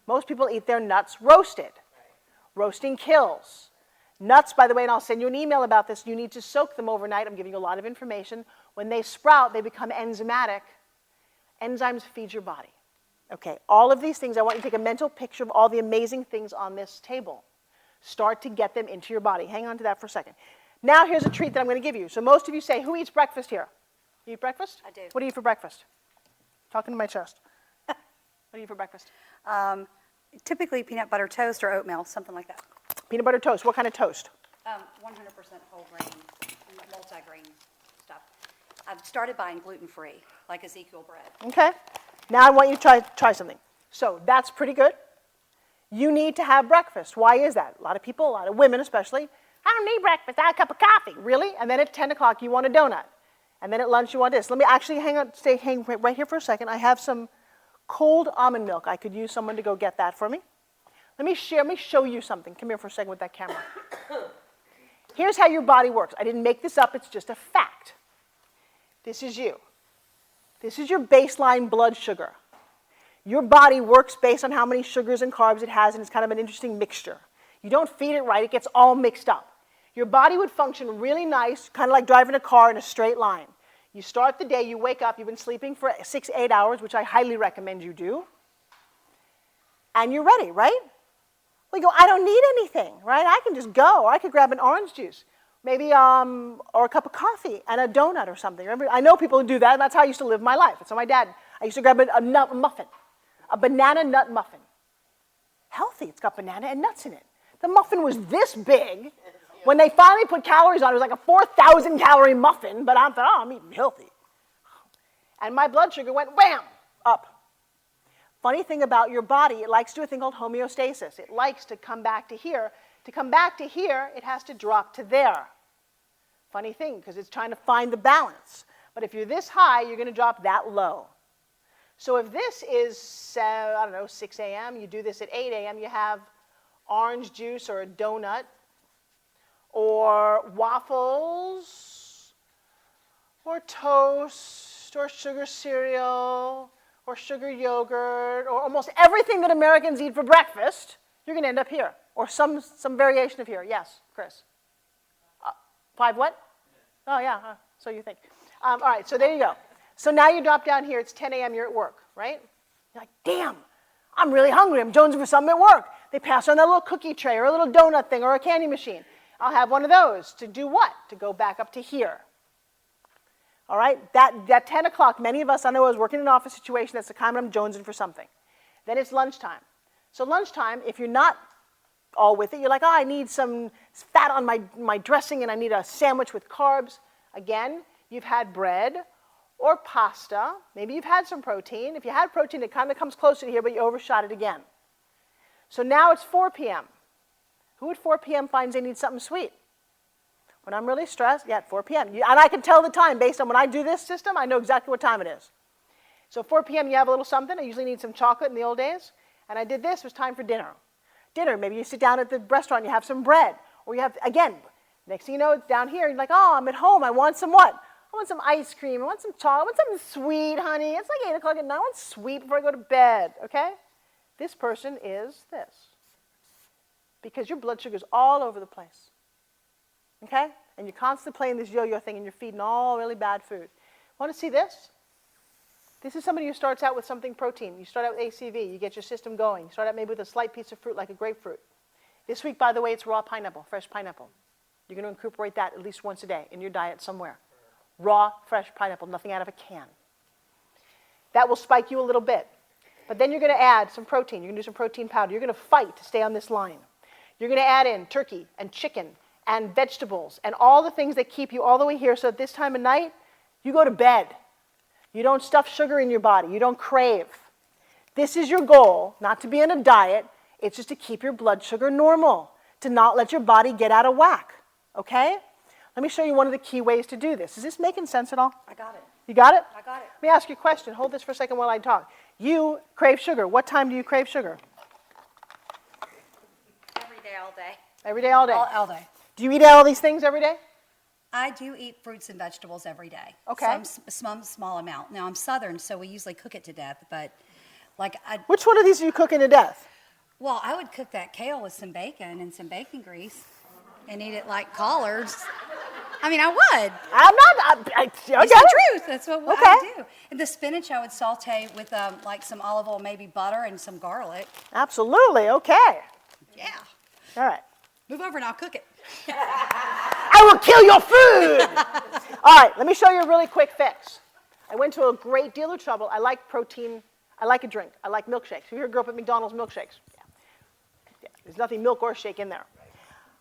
Most people eat their nuts roasted. Roasting kills. Nuts, by the way, and I'll send you an email about this, you need to soak them overnight. I'm giving you a lot of information. When they sprout, they become enzymatic. Enzymes feed your body. Okay, all of these things, I want you to take a mental picture of all the amazing things on this table. Start to get them into your body. Hang on to that for a second. Now here's a treat that I'm going to give you. So most of you say, who eats breakfast here? You eat breakfast? I do. What do you eat for breakfast? Talking to my chest. What do you eat for breakfast? Typically peanut butter toast or oatmeal, something like that. Peanut butter toast. What kind of toast? 100% whole grain, multi-grain stuff. I've started buying gluten-free, like Ezekiel bread. Okay. Now I want you to try something. So that's pretty good. You need to have breakfast. Why is that? A lot of people, a lot of women especially, I don't need breakfast, I have a cup of coffee. Really? And then at 10 o'clock you want a donut. And then at lunch you want this. Let me actually hang right here for a second. I have some cold almond milk. I could use someone to go get that for me. Let me show you something. Come here for a second with that camera. Here's how your body works. I didn't make this up, it's just a fact. This is you. This is your baseline blood sugar. Your body works based on how many sugars and carbs it has, and it's kind of an interesting mixture. You don't feed it right, it gets all mixed up. Your body would function really nice, kind of like driving a car in a straight line. You start the day, you wake up, you've been sleeping for 6-8 hours, which I highly recommend you do, and you're ready, right? Well, you go, I don't need anything, right? I can just go, or I could grab an orange juice. Maybe, or a cup of coffee and a donut or something. Remember, I know people who do that, and that's how I used to live my life. So my dad, I used to grab a nut muffin, a banana nut muffin. Healthy, it's got banana and nuts in it. The muffin was this big. When they finally put calories on it, it was like a 4,000 calorie muffin, but I thought, oh, I'm eating healthy. And my blood sugar went wham, up. Funny thing about your body, it likes to do a thing called homeostasis. It likes to come back to here. To come back to here, it has to drop to there. Funny thing, because it's trying to find the balance. But if you're this high, you're going to drop that low. So if this is, I don't know, 6 a.m., you do this at 8 a.m., you have orange juice or a donut, or waffles, or toast, or sugar cereal, or sugar yogurt, or almost everything that Americans eat for breakfast, you're going to end up here. Or some variation of here. Yes, Chris? 5 what? Oh, yeah, so you think. All right, so there you go. So now you drop down here. It's 10 a.m. You're at work, right? You're like, damn, I'm really hungry. I'm jonesing for something at work. They pass on that little cookie tray or a little donut thing or a candy machine. I'll have one of those. To do what? To go back up to here. All right? That 10 o'clock, many of us, I know I was working in an office situation, that's the time when I'm jonesing for something. Then it's lunchtime. So lunchtime, if you're not all with it, you're like, oh, I need some fat on my dressing and I need a sandwich with carbs. Again, you've had bread or pasta. Maybe you've had some protein. If you had protein, it kind of comes closer to here, but you overshot it again. So now it's 4 p.m. Who at 4 p.m. finds they need something sweet? When I'm really stressed, yeah, at 4 p.m. And I can tell the time based on when I do this system, I know exactly what time it is. So 4 p.m. you have a little something. I usually need some chocolate in the old days. And I did this, it was time for dinner. Dinner, maybe you sit down at the restaurant and you have some bread. Or you have, again, next thing you know, it's down here, you're like, oh, I'm at home, I want some what? I want some ice cream, I want some chocolate, I want something sweet, honey. It's like 8 o'clock at night, I want sweet before I go to bed, okay? This person is this. Because your blood sugar is all over the place, okay? And you're constantly playing this yo-yo thing and you're feeding all really bad food. Want to see this? This is somebody who starts out with something protein. You start out with ACV, you get your system going. You start out maybe with a slight piece of fruit like a grapefruit. This week, by the way, it's raw pineapple, fresh pineapple. You're going to incorporate that at least once a day in your diet somewhere. Raw, fresh pineapple, nothing out of a can. That will spike you a little bit. But then you're going to add some protein. You're going to do some protein powder. You're going to fight to stay on this line. You're going to add in turkey and chicken and vegetables and all the things that keep you all the way here so at this time of night, you go to bed. You don't stuff sugar in your body. You don't crave. This is your goal, not to be on a diet. It's just to keep your blood sugar normal, to not let your body get out of whack, okay? Let me show you one of the key ways to do this. Is this making sense at all? I got it. You got it? I got it. Let me ask you a question. Hold this for a second while I talk. You crave sugar. What time do you crave sugar? Every day, all day. Every day, all day? All day. Do you eat all these things every day? I do eat fruits and vegetables every day. Okay. Some small amount. Now, I'm Southern, so we usually cook it to death, but like Which one of these are you cooking to death? Well, I would cook that kale with some bacon and some bacon grease and eat it like collards. I mean, I would. It's the truth. That's what Okay. I do. And the spinach I would saute with like some olive oil, maybe butter and some garlic. Absolutely. Okay. Yeah. All right. Move over and I'll cook it. I will kill your food. All right, let me show you a really quick fix. I went to a great deal of trouble. I like protein. I like a drink. I like milkshakes. Who here grew up at McDonald's milkshakes? Yeah. There's nothing milk or shake in there.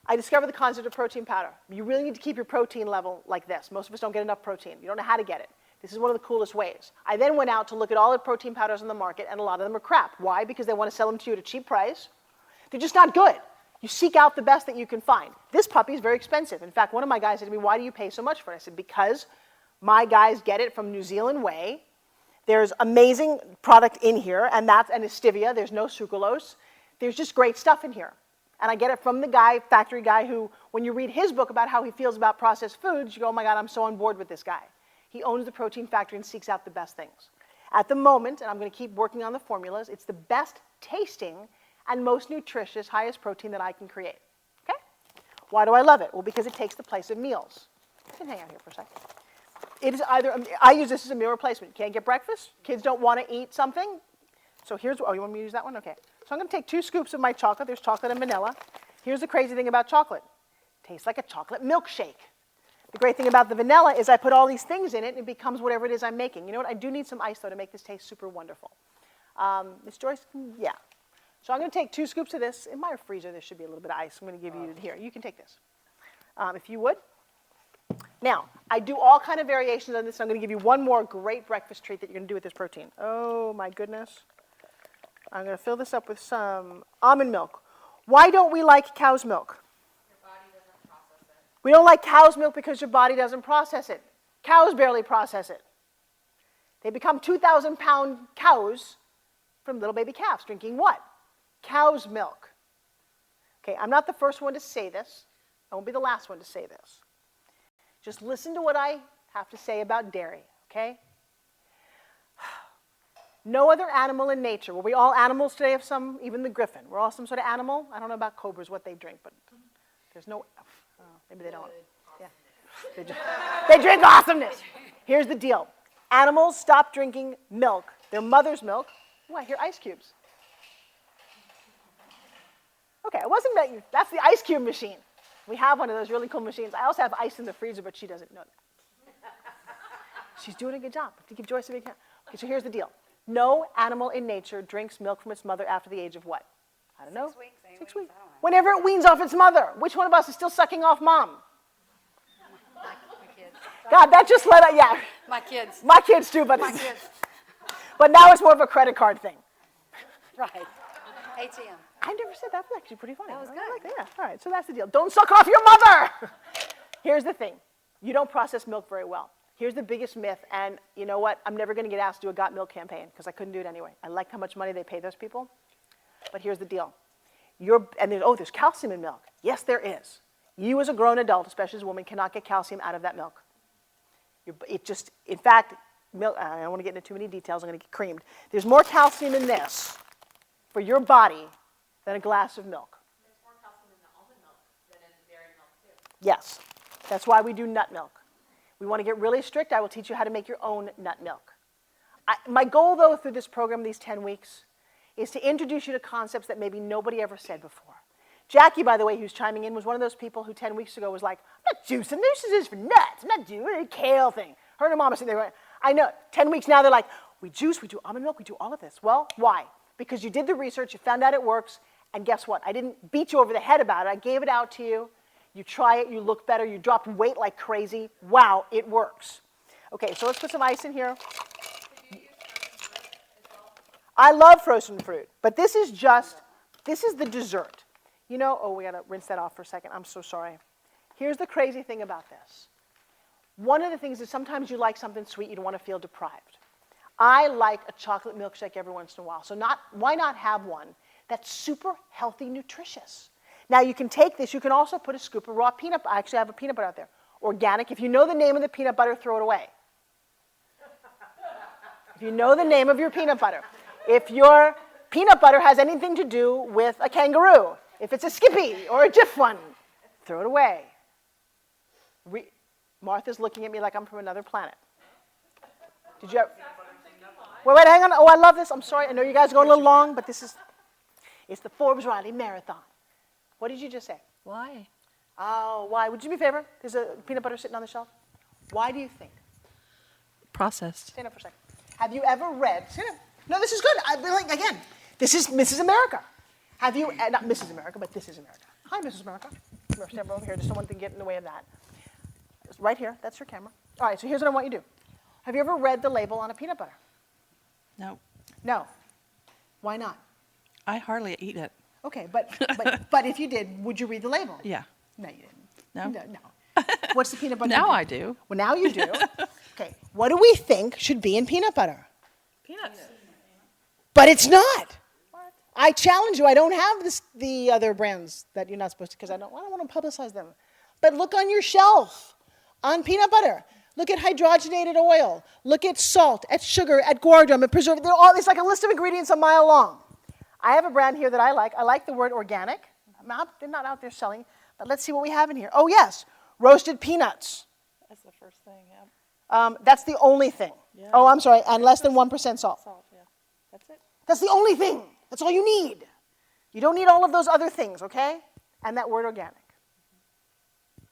I discovered the concept of protein powder. You really need to keep your protein level like this. Most of us don't get enough protein. You don't know how to get it. This is one of the coolest ways. I then went out to look at all the protein powders on the market, and a lot of them are crap. Why? Because they want to sell them to you at a cheap price. They're just not good. You seek out the best that you can find. This puppy is very expensive. In fact, one of my guys said to me, why do you pay so much for it? I said, because my guys get it from New Zealand whey. There's amazing product in here, and it's stevia. There's no sucralose. There's just great stuff in here. And I get it from the guy, factory guy, who, when you read his book about how he feels about processed foods, you go, oh my God, I'm so on board with this guy. He owns the protein factory and seeks out the best things. At the moment, and I'm going to keep working on the formulas, it's the best tasting and most nutritious, highest protein that I can create. Okay? Why do I love it? Well, because it takes the place of meals. You can hang out here for a second. It is either, I use this as a meal replacement. Can't get breakfast? Kids don't want to eat something? So here's, you want me to use that one? Okay. So I'm going to take 2 scoops of my chocolate. There's chocolate and vanilla. Here's the crazy thing about chocolate. It tastes like a chocolate milkshake. The great thing about the vanilla is I put all these things in it and it becomes whatever it is I'm making. You know what? I do need some ice, though, to make this taste super wonderful. Ms. Joyce? Yeah. So I'm going to take 2 scoops of this. In my freezer, there should be a little bit of ice. I'm going to give you here. You can take this, if you would. Now, I do all kind of variations on this. I'm going to give you one more great breakfast treat that you're going to do with this protein. Oh, my goodness. I'm going to fill this up with some almond milk. Why don't we like cow's milk? Your body doesn't process it. We don't like cow's milk because your body doesn't process it. Cows barely process it. They become 2,000-pound cows from little baby calves drinking what? Cow's milk. Okay, I'm not the first one to say this. I won't be the last one to say this. Just listen to what I have to say about dairy, okay? No other animal in nature. Were we all animals today of some, even the griffin? We're all some sort of animal? I don't know about cobras, what they drink, but there's no, maybe they don't. Yeah. They drink awesomeness. Here's the deal. Animals stop drinking milk, their mother's milk. Oh, I hear ice cubes. Okay, it wasn't that that's the ice cube machine. We have one of those really cool machines. I also have ice in the freezer, but she doesn't know that. She's doing a good job. To give Joyce a big hand. Okay, so here's the deal. No animal in nature drinks milk from its mother after the age of what? I don't know. 6 weeks. 6 weeks. Whenever it weans off its mother. Which one of us is still sucking off mom? My kids. God, that just let out, yeah. My kids. My kids too, but My kids. But now it's more of a credit card thing. Right. ATM. I never said that. That's actually pretty funny. That was I good. like that. Yeah. All right, so that's the deal. Don't suck off your mother. Here's the thing. You don't process milk very well. Here's the biggest myth, and you know what? I'm never going to get asked to do a Got Milk campaign because I couldn't do it anyway. I like how much money they pay those people. But here's the deal. There's calcium in milk. Yes, there is. You as a grown adult, especially as a woman, cannot get calcium out of that milk. In fact, milk, I don't want to get into too many details. I'm going to get creamed. There's more calcium in this for your body than a glass of milk. There's more calcium in the almond milk than in dairy milk, too. Yes. That's why we do nut milk. We want to get really strict. I will teach you how to make your own nut milk. My goal, though, through this program, these 10 weeks, is to introduce you to concepts that maybe nobody ever said before. Jackie, by the way, who's chiming in, was one of those people who 10 weeks ago was like, I'm not juicing. This is for nuts. I'm not doing a kale thing. Her and her mom are sitting there going, I know. 10 weeks now, they're like, we juice, we do almond milk, we do all of this. Well, why? Because you did the research, you found out it works, and guess what? I didn't beat you over the head about it. I gave it out to you. You try it, you look better, you dropped weight like crazy. Wow, it works. Okay, so let's put some ice in here. I love frozen fruit, but this is the dessert. You know, we gotta rinse that off for a second. I'm so sorry. Here's the crazy thing about this. One of the things is sometimes you like something sweet, you don't want to feel deprived. I like a chocolate milkshake every once in a while, so why not have one that's super healthy, nutritious? Now, you can take this. You can also put a scoop of raw peanut butter. I actually have a peanut butter out there. Organic. If you know the name of the peanut butter, throw it away. If you know the name of your peanut butter. If your peanut butter has anything to do with a kangaroo, if it's a Skippy or a Jif one, throw it away. Martha's looking at me like I'm from another planet. Did you ever? Wait, hang on. Oh, I love this. I'm sorry. I know you guys are going a little long, but it's the Forbes Riley Marathon. What did you just say? Why? Oh, why? Would you do me a favor? There's a peanut butter sitting on the shelf. Why do you think? Processed. Stand up for a second. Have you ever read? Stand up. No, this is good. Again, this is Mrs. America. Have you, not Mrs. America, but this is America. Hi, Mrs. America. Stand over here. Just don't want to get in the way of that. Right here. That's your camera. All right, so here's what I want you to do. Have you ever read the label on a peanut butter? No. No. Why not? I hardly eat it. Okay, but if you did, would you read the label? Yeah. No, you didn't. No? No. What's the peanut butter? Now I do. Well, now you do. Okay, what do we think should be in peanut butter? Peanuts. But it's not. What? I challenge you. I don't have the other brands that you're not supposed to because I don't want to publicize them. But look on your shelf on peanut butter. Look at hydrogenated oil. Look at salt, at sugar, at guar, at preservative. It's like a list of ingredients a mile long. I have a brand here that I like. I like the word organic. They're not out there selling, but let's see what we have in here. Oh, yes, roasted peanuts. That's the first thing, yeah. That's the only thing. Yeah. Oh, I'm sorry, and less than 1% salt. Yeah. That's it. That's the only thing. That's all you need. You don't need all of those other things, okay? And that word organic.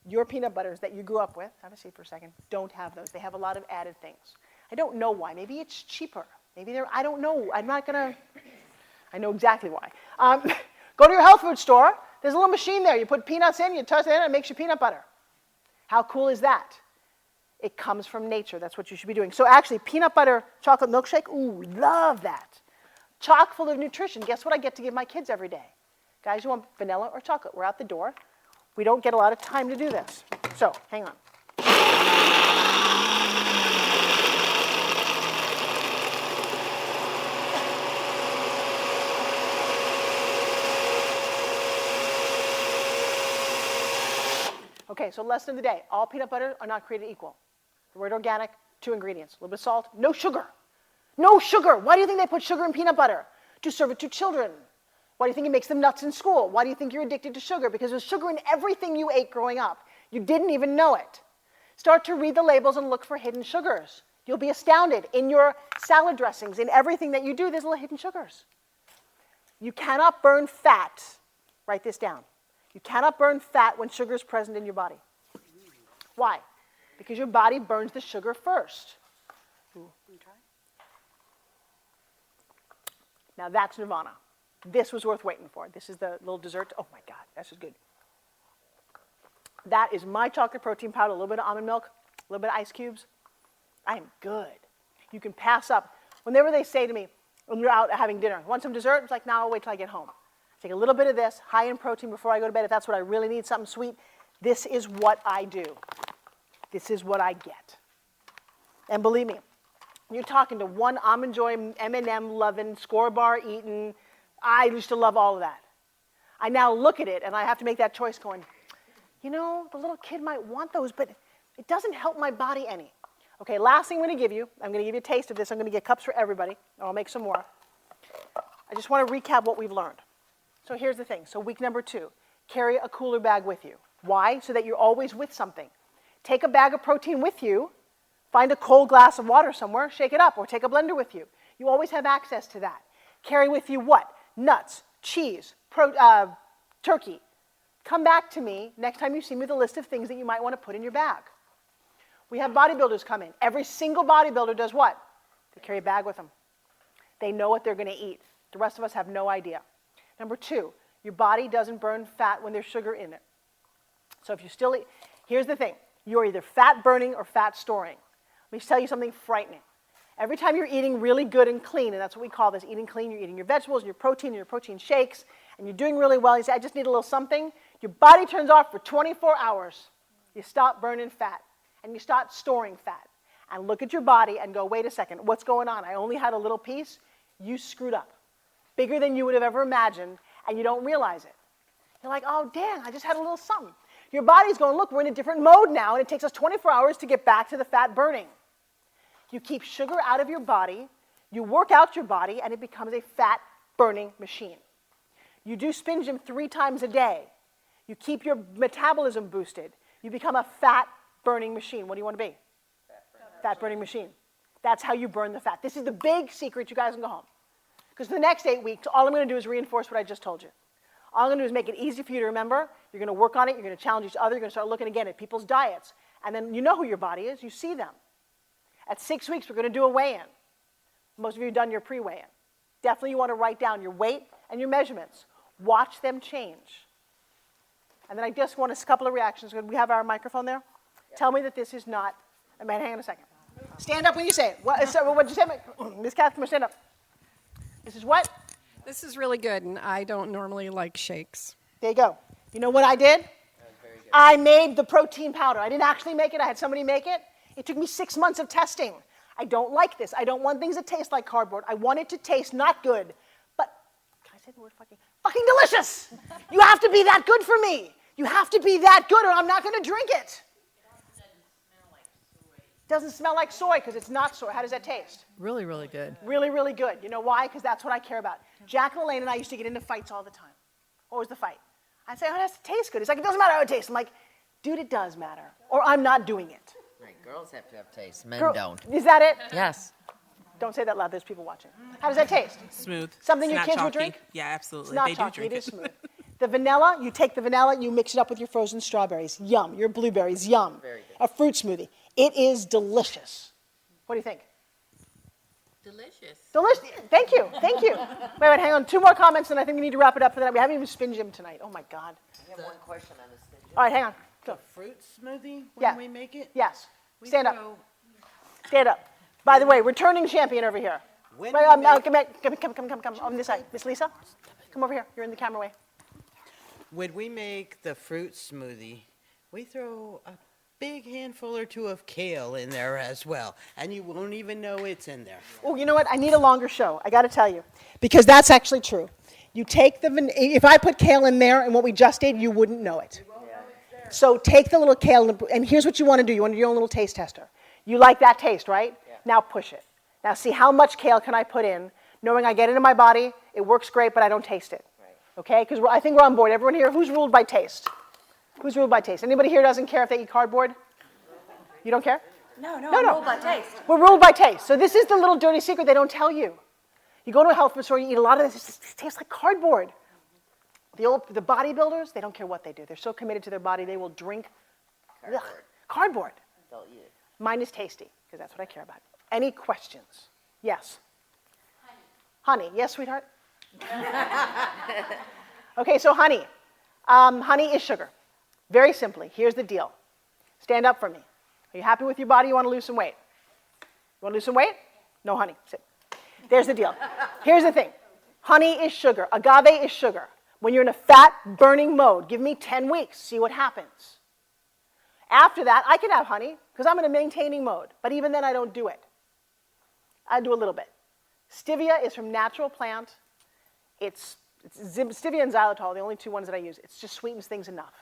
Your peanut butters that you grew up with, have a seat for a second, don't have those. They have a lot of added things. I don't know why. Maybe it's cheaper. Maybe I don't know. I'm not going to... I know exactly why. Go to your health food store. There's a little machine there. You put peanuts in, you toss it in, and it makes you peanut butter. How cool is that? It comes from nature. That's what you should be doing. So actually, peanut butter chocolate milkshake, ooh, love that. Chock full of nutrition. Guess what I get to give my kids every day? Guys, you want vanilla or chocolate? We're out the door. We don't get a lot of time to do this. So, hang on. Okay, so lesson of the day. All peanut butter are not created equal. The word organic, 2 ingredients. A little bit of salt, no sugar. No sugar. Why do you think they put sugar in peanut butter? To serve it to children. Why do you think it makes them nuts in school? Why do you think you're addicted to sugar? Because there's sugar in everything you ate growing up. You didn't even know it. Start to read the labels and look for hidden sugars. You'll be astounded. In your salad dressings, in everything that you do, there's little hidden sugars. You cannot burn fat. Write this down. You cannot burn fat when sugar is present in your body. Why? Because your body burns the sugar first. Ooh, try? Now that's nirvana. This was worth waiting for. This is the little dessert. Oh my God, this is good. That is my chocolate protein powder, a little bit of almond milk, a little bit of ice cubes. I am good. You can pass up. Whenever they say to me, when you're out having dinner. Want some dessert? It's like, no, I'll wait till I get home. Take a little bit of this, high in protein before I go to bed. If that's what I really need, something sweet, this is what I do. This is what I get. And believe me, you're talking to one Almond Joy, M&M loving, Score bar eating. I used to love all of that. I now look at it and I have to make that choice going, you know, the little kid might want those, but it doesn't help my body any. Okay, last thing I'm going to give you a taste of this. I'm going to get cups for everybody, and I'll make some more. I just want to recap what we've learned. So here's the thing. So week number 2, carry a cooler bag with you. Why? So that you're always with something. Take a bag of protein with you, find a cold glass of water somewhere, shake it up, or take a blender with you. You always have access to that. Carry with you what? Nuts, cheese, turkey. Come back to me next time you see me with a list of things that you might want to put in your bag. We have bodybuilders come in. Every single bodybuilder does what? They carry a bag with them. They know what they're going to eat. The rest of us have no idea. Number 2, your body doesn't burn fat when there's sugar in it. So if you still eat, here's the thing. You're either fat burning or fat storing. Let me tell you something frightening. Every time you're eating really good and clean, and that's what we call this, eating clean, you're eating your vegetables and your protein shakes, and you're doing really well, you say, I just need a little something, your body turns off for 24 hours. You stop burning fat, and you start storing fat. And look at your body and go, wait a second, what's going on? I only had a little piece. You screwed up. Bigger than you would have ever imagined, and you don't realize it. You're like, oh, damn, I just had a little something. Your body's going, look, we're in a different mode now, and it takes us 24 hours to get back to the fat burning. You keep sugar out of your body, you work out your body, and it becomes a fat burning machine. You do SpinGym 3 times a day. You keep your metabolism boosted. You become a fat burning machine. What do you want to be? Fat burning machine. That's how you burn the fat. This is the big secret. You guys can go home. Because for the next 8 weeks, all I'm going to do is reinforce what I just told you. All I'm going to do is make it easy for you to remember. You're going to work on it. You're going to challenge each other. You're going to start looking again at people's diets. And then you know who your body is. You see them. At 6 weeks, we're going to do a weigh-in. Most of you have done your pre-weigh-in. Definitely you want to write down your weight and your measurements. Watch them change. And then I just want a couple of reactions. We have our microphone there. Yeah. Tell me that this is not, hang on a second. Stand up when you say it. What did you say? Ms. Catherine, stand up. This is what? This is really good, and I don't normally like shakes. There you go. You know what I did? I made the protein powder. I didn't actually make it. I had somebody make it. It took me 6 months of testing. I don't like this. I don't want things that taste like cardboard. I want it to taste not good, but, can I say the word fucking delicious? You have to be that good for me. You have to be that good or I'm not going to drink it. Doesn't smell like soy because it's not soy. How does that taste? Really, really good. Really, really good. You know why? Because that's what I care about. Jack and Elaine and I used to get into fights all the time. What was the fight? I'd say, oh, it has to taste good. He's like, it doesn't matter how it tastes. I'm like, dude, it does matter. Or I'm not doing it. Right, girls have to have taste. Men don't. Is that it? Yes. Don't say that loud. There's people watching. How does that taste? Smooth. Something It's your not kids chalky. would drink? Yeah, absolutely. It's not they chalky. do drink It is smooth. The vanilla, you take the vanilla, you mix it up with your frozen strawberries. Yum. Your blueberries. Yum. Very good. A fruit smoothie. It is delicious. What do you think? Delicious. Delicious. Thank you. Thank you. Wait, hang on. 2 more comments, and I think we need to wrap it up for that. We haven't even SpinGym tonight. Oh, my God. I have one question on the SpinGym. All right, hang on. Go. Fruit smoothie when Yeah. we make it? Yes. We Stand up. throw- Stand up. By the way, returning champion over here. When Wait, we make- come on this side. Miss Lisa, come over here. You're in the camera way. When we make the fruit smoothie, we throw a big handful or 2 of kale in there as well, and you won't even know it's in there. Oh, you know what? I need a longer show. I got to tell you, because that's actually true. You take if I put kale in there and what we just did, you wouldn't know it. So take the little kale, and here's what you want to do. You want to do your own little taste tester. You like that taste, right? Yeah. Now push it. Now see how much kale can I put in, knowing I get it in my body, it works great, but I don't taste it. Right. Okay? Because I think we're on board. Everyone here, who's ruled by taste? Who's ruled by taste? Anybody here doesn't care if they eat cardboard? You don't care? No, I'm ruled by taste. We're ruled by taste. So this is the little dirty secret they don't tell you. You go to a health food store, you eat a lot of this, it tastes like cardboard. The bodybuilders, they don't care what they do. They're so committed to their body, they will drink cardboard. They'll eat it. Mine is tasty, because that's what I care about. Any questions? Yes? Honey. Yes, sweetheart? Okay, so honey. Honey is sugar. Very simply, here's the deal. Stand up for me. Are you happy with your body? You want to lose some weight? You want to lose some weight? No honey. Sit. There's the deal. Here's the thing. Honey is sugar. Agave is sugar. When you're in a fat-burning mode, give me 10 weeks. See what happens. After that, I can have honey because I'm in a maintaining mode. But even then, I don't do it. I do a little bit. Stevia is from natural plant. It's stevia and xylitol, the only two ones that I use. It just sweetens things enough.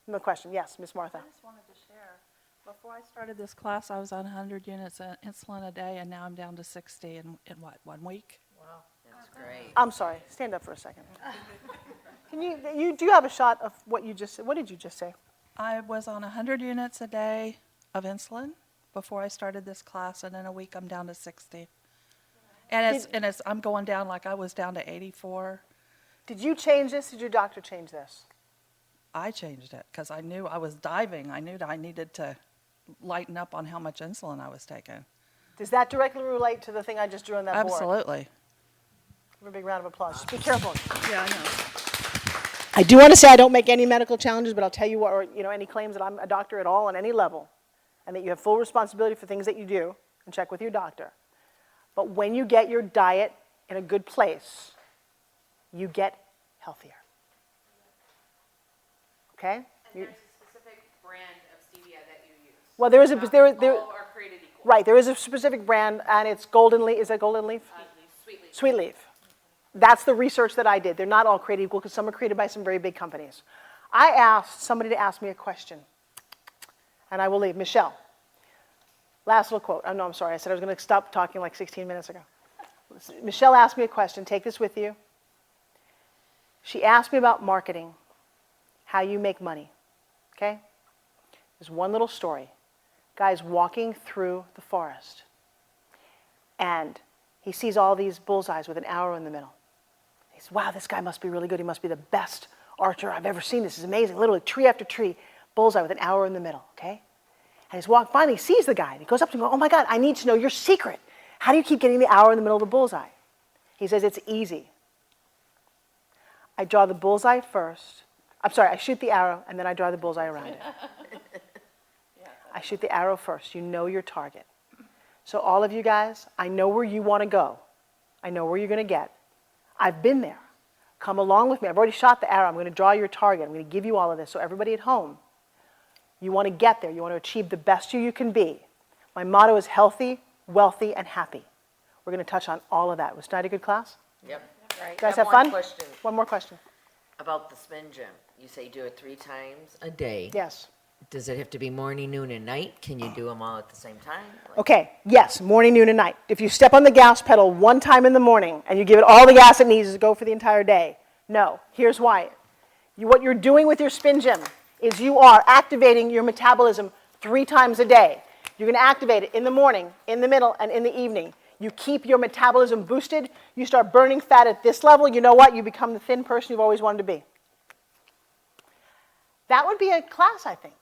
No question. Yes, Miss Martha. I just wanted to share. Before I started this class, I was on 100 units of insulin a day, and now I'm down to 60 in what, 1 week? Wow, that's great. I'm sorry. Stand up for a second. Do you have a shot of what you just said? What did you just say? I was on 100 units a day of insulin before I started this class, and in a week I'm down to 60. And I'm going down like I was down to 84. Did you change this? Did your doctor change this? I changed it because I knew I was diving. I knew that I needed to lighten up on how much insulin I was taking. Does that directly relate to the thing I just drew on that board? Absolutely. Give a big round of applause. Just be careful. Yeah, I know. I do want to say I don't make any medical challenges, but I'll tell you what, or any claims that I'm a doctor at all on any level, and that you have full responsibility for things that you do, and check with your doctor. But when you get your diet in a good place, you get healthier. Okay? And there's a specific brand of stevia that you use. Well, there is all are created equal. right. There is a specific brand, and it's Golden Leaf. Is that Golden Leaf? Sweet leaf. Sweet Leaf. That's the research that I did. They're not all created equal because some are created by some very big companies. I asked somebody to ask me a question, and I will leave. Michelle. Last little quote. Oh, no, I'm sorry. I said I was going to stop talking like 16 minutes ago. Michelle asked me a question. Take this with you. She asked me about marketing, how you make money. Okay? There's one little story. Guy's walking through the forest, and he sees all these bullseyes with an arrow in the middle. He says, wow, this guy must be really good. He must be the best archer I've ever seen. This is amazing. Literally, tree after tree, bullseye with an arrow in the middle. Okay? And he's walking, finally he sees the guy, and he goes up to him and goes, oh my God, I need to know your secret. How do you keep getting the arrow in the middle of the bullseye? He says, it's easy. I draw the bullseye first. I'm sorry, I shoot the arrow, and then I draw the bullseye around it. I shoot the arrow first. You know your target. So all of you guys, I know where you want to go. I know where you're going to get. I've been there. Come along with me. I've already shot the arrow. I'm going to draw your target. I'm going to give you all of this. So everybody at home, you want to get there. You want to achieve the best you can be. My motto is healthy, wealthy, and happy. We're going to touch on all of that. Was tonight a good class? Yep. You guys have fun? Question. One more question. About the SpinGym. You say you do it 3 times a day. Yes. Does it have to be morning, noon, and night? Can you do them all at the same time? Okay, yes, morning, noon, and night. If you step on the gas pedal one time in the morning and you give it all the gas it needs to go for the entire day, no. Here's why. What you're doing with your SpinGym is you are activating your metabolism 3 times a day. You're going to activate it in the morning, in the middle, and in the evening. You keep your metabolism boosted. You start burning fat at this level. You know what? You become the thin person you've always wanted to be. That would be a class, I think.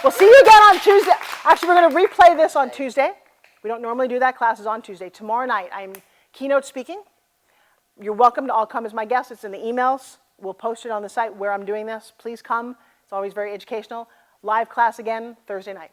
We'll see you again on Tuesday. Actually, we're going to replay this on Tuesday. We don't normally do that. Class is on Tuesday. Tomorrow night, I'm keynote speaking. You're welcome to all come as my guest. It's in the emails. We'll post it on the site where I'm doing this. Please come. It's always very educational. Live class again Thursday night.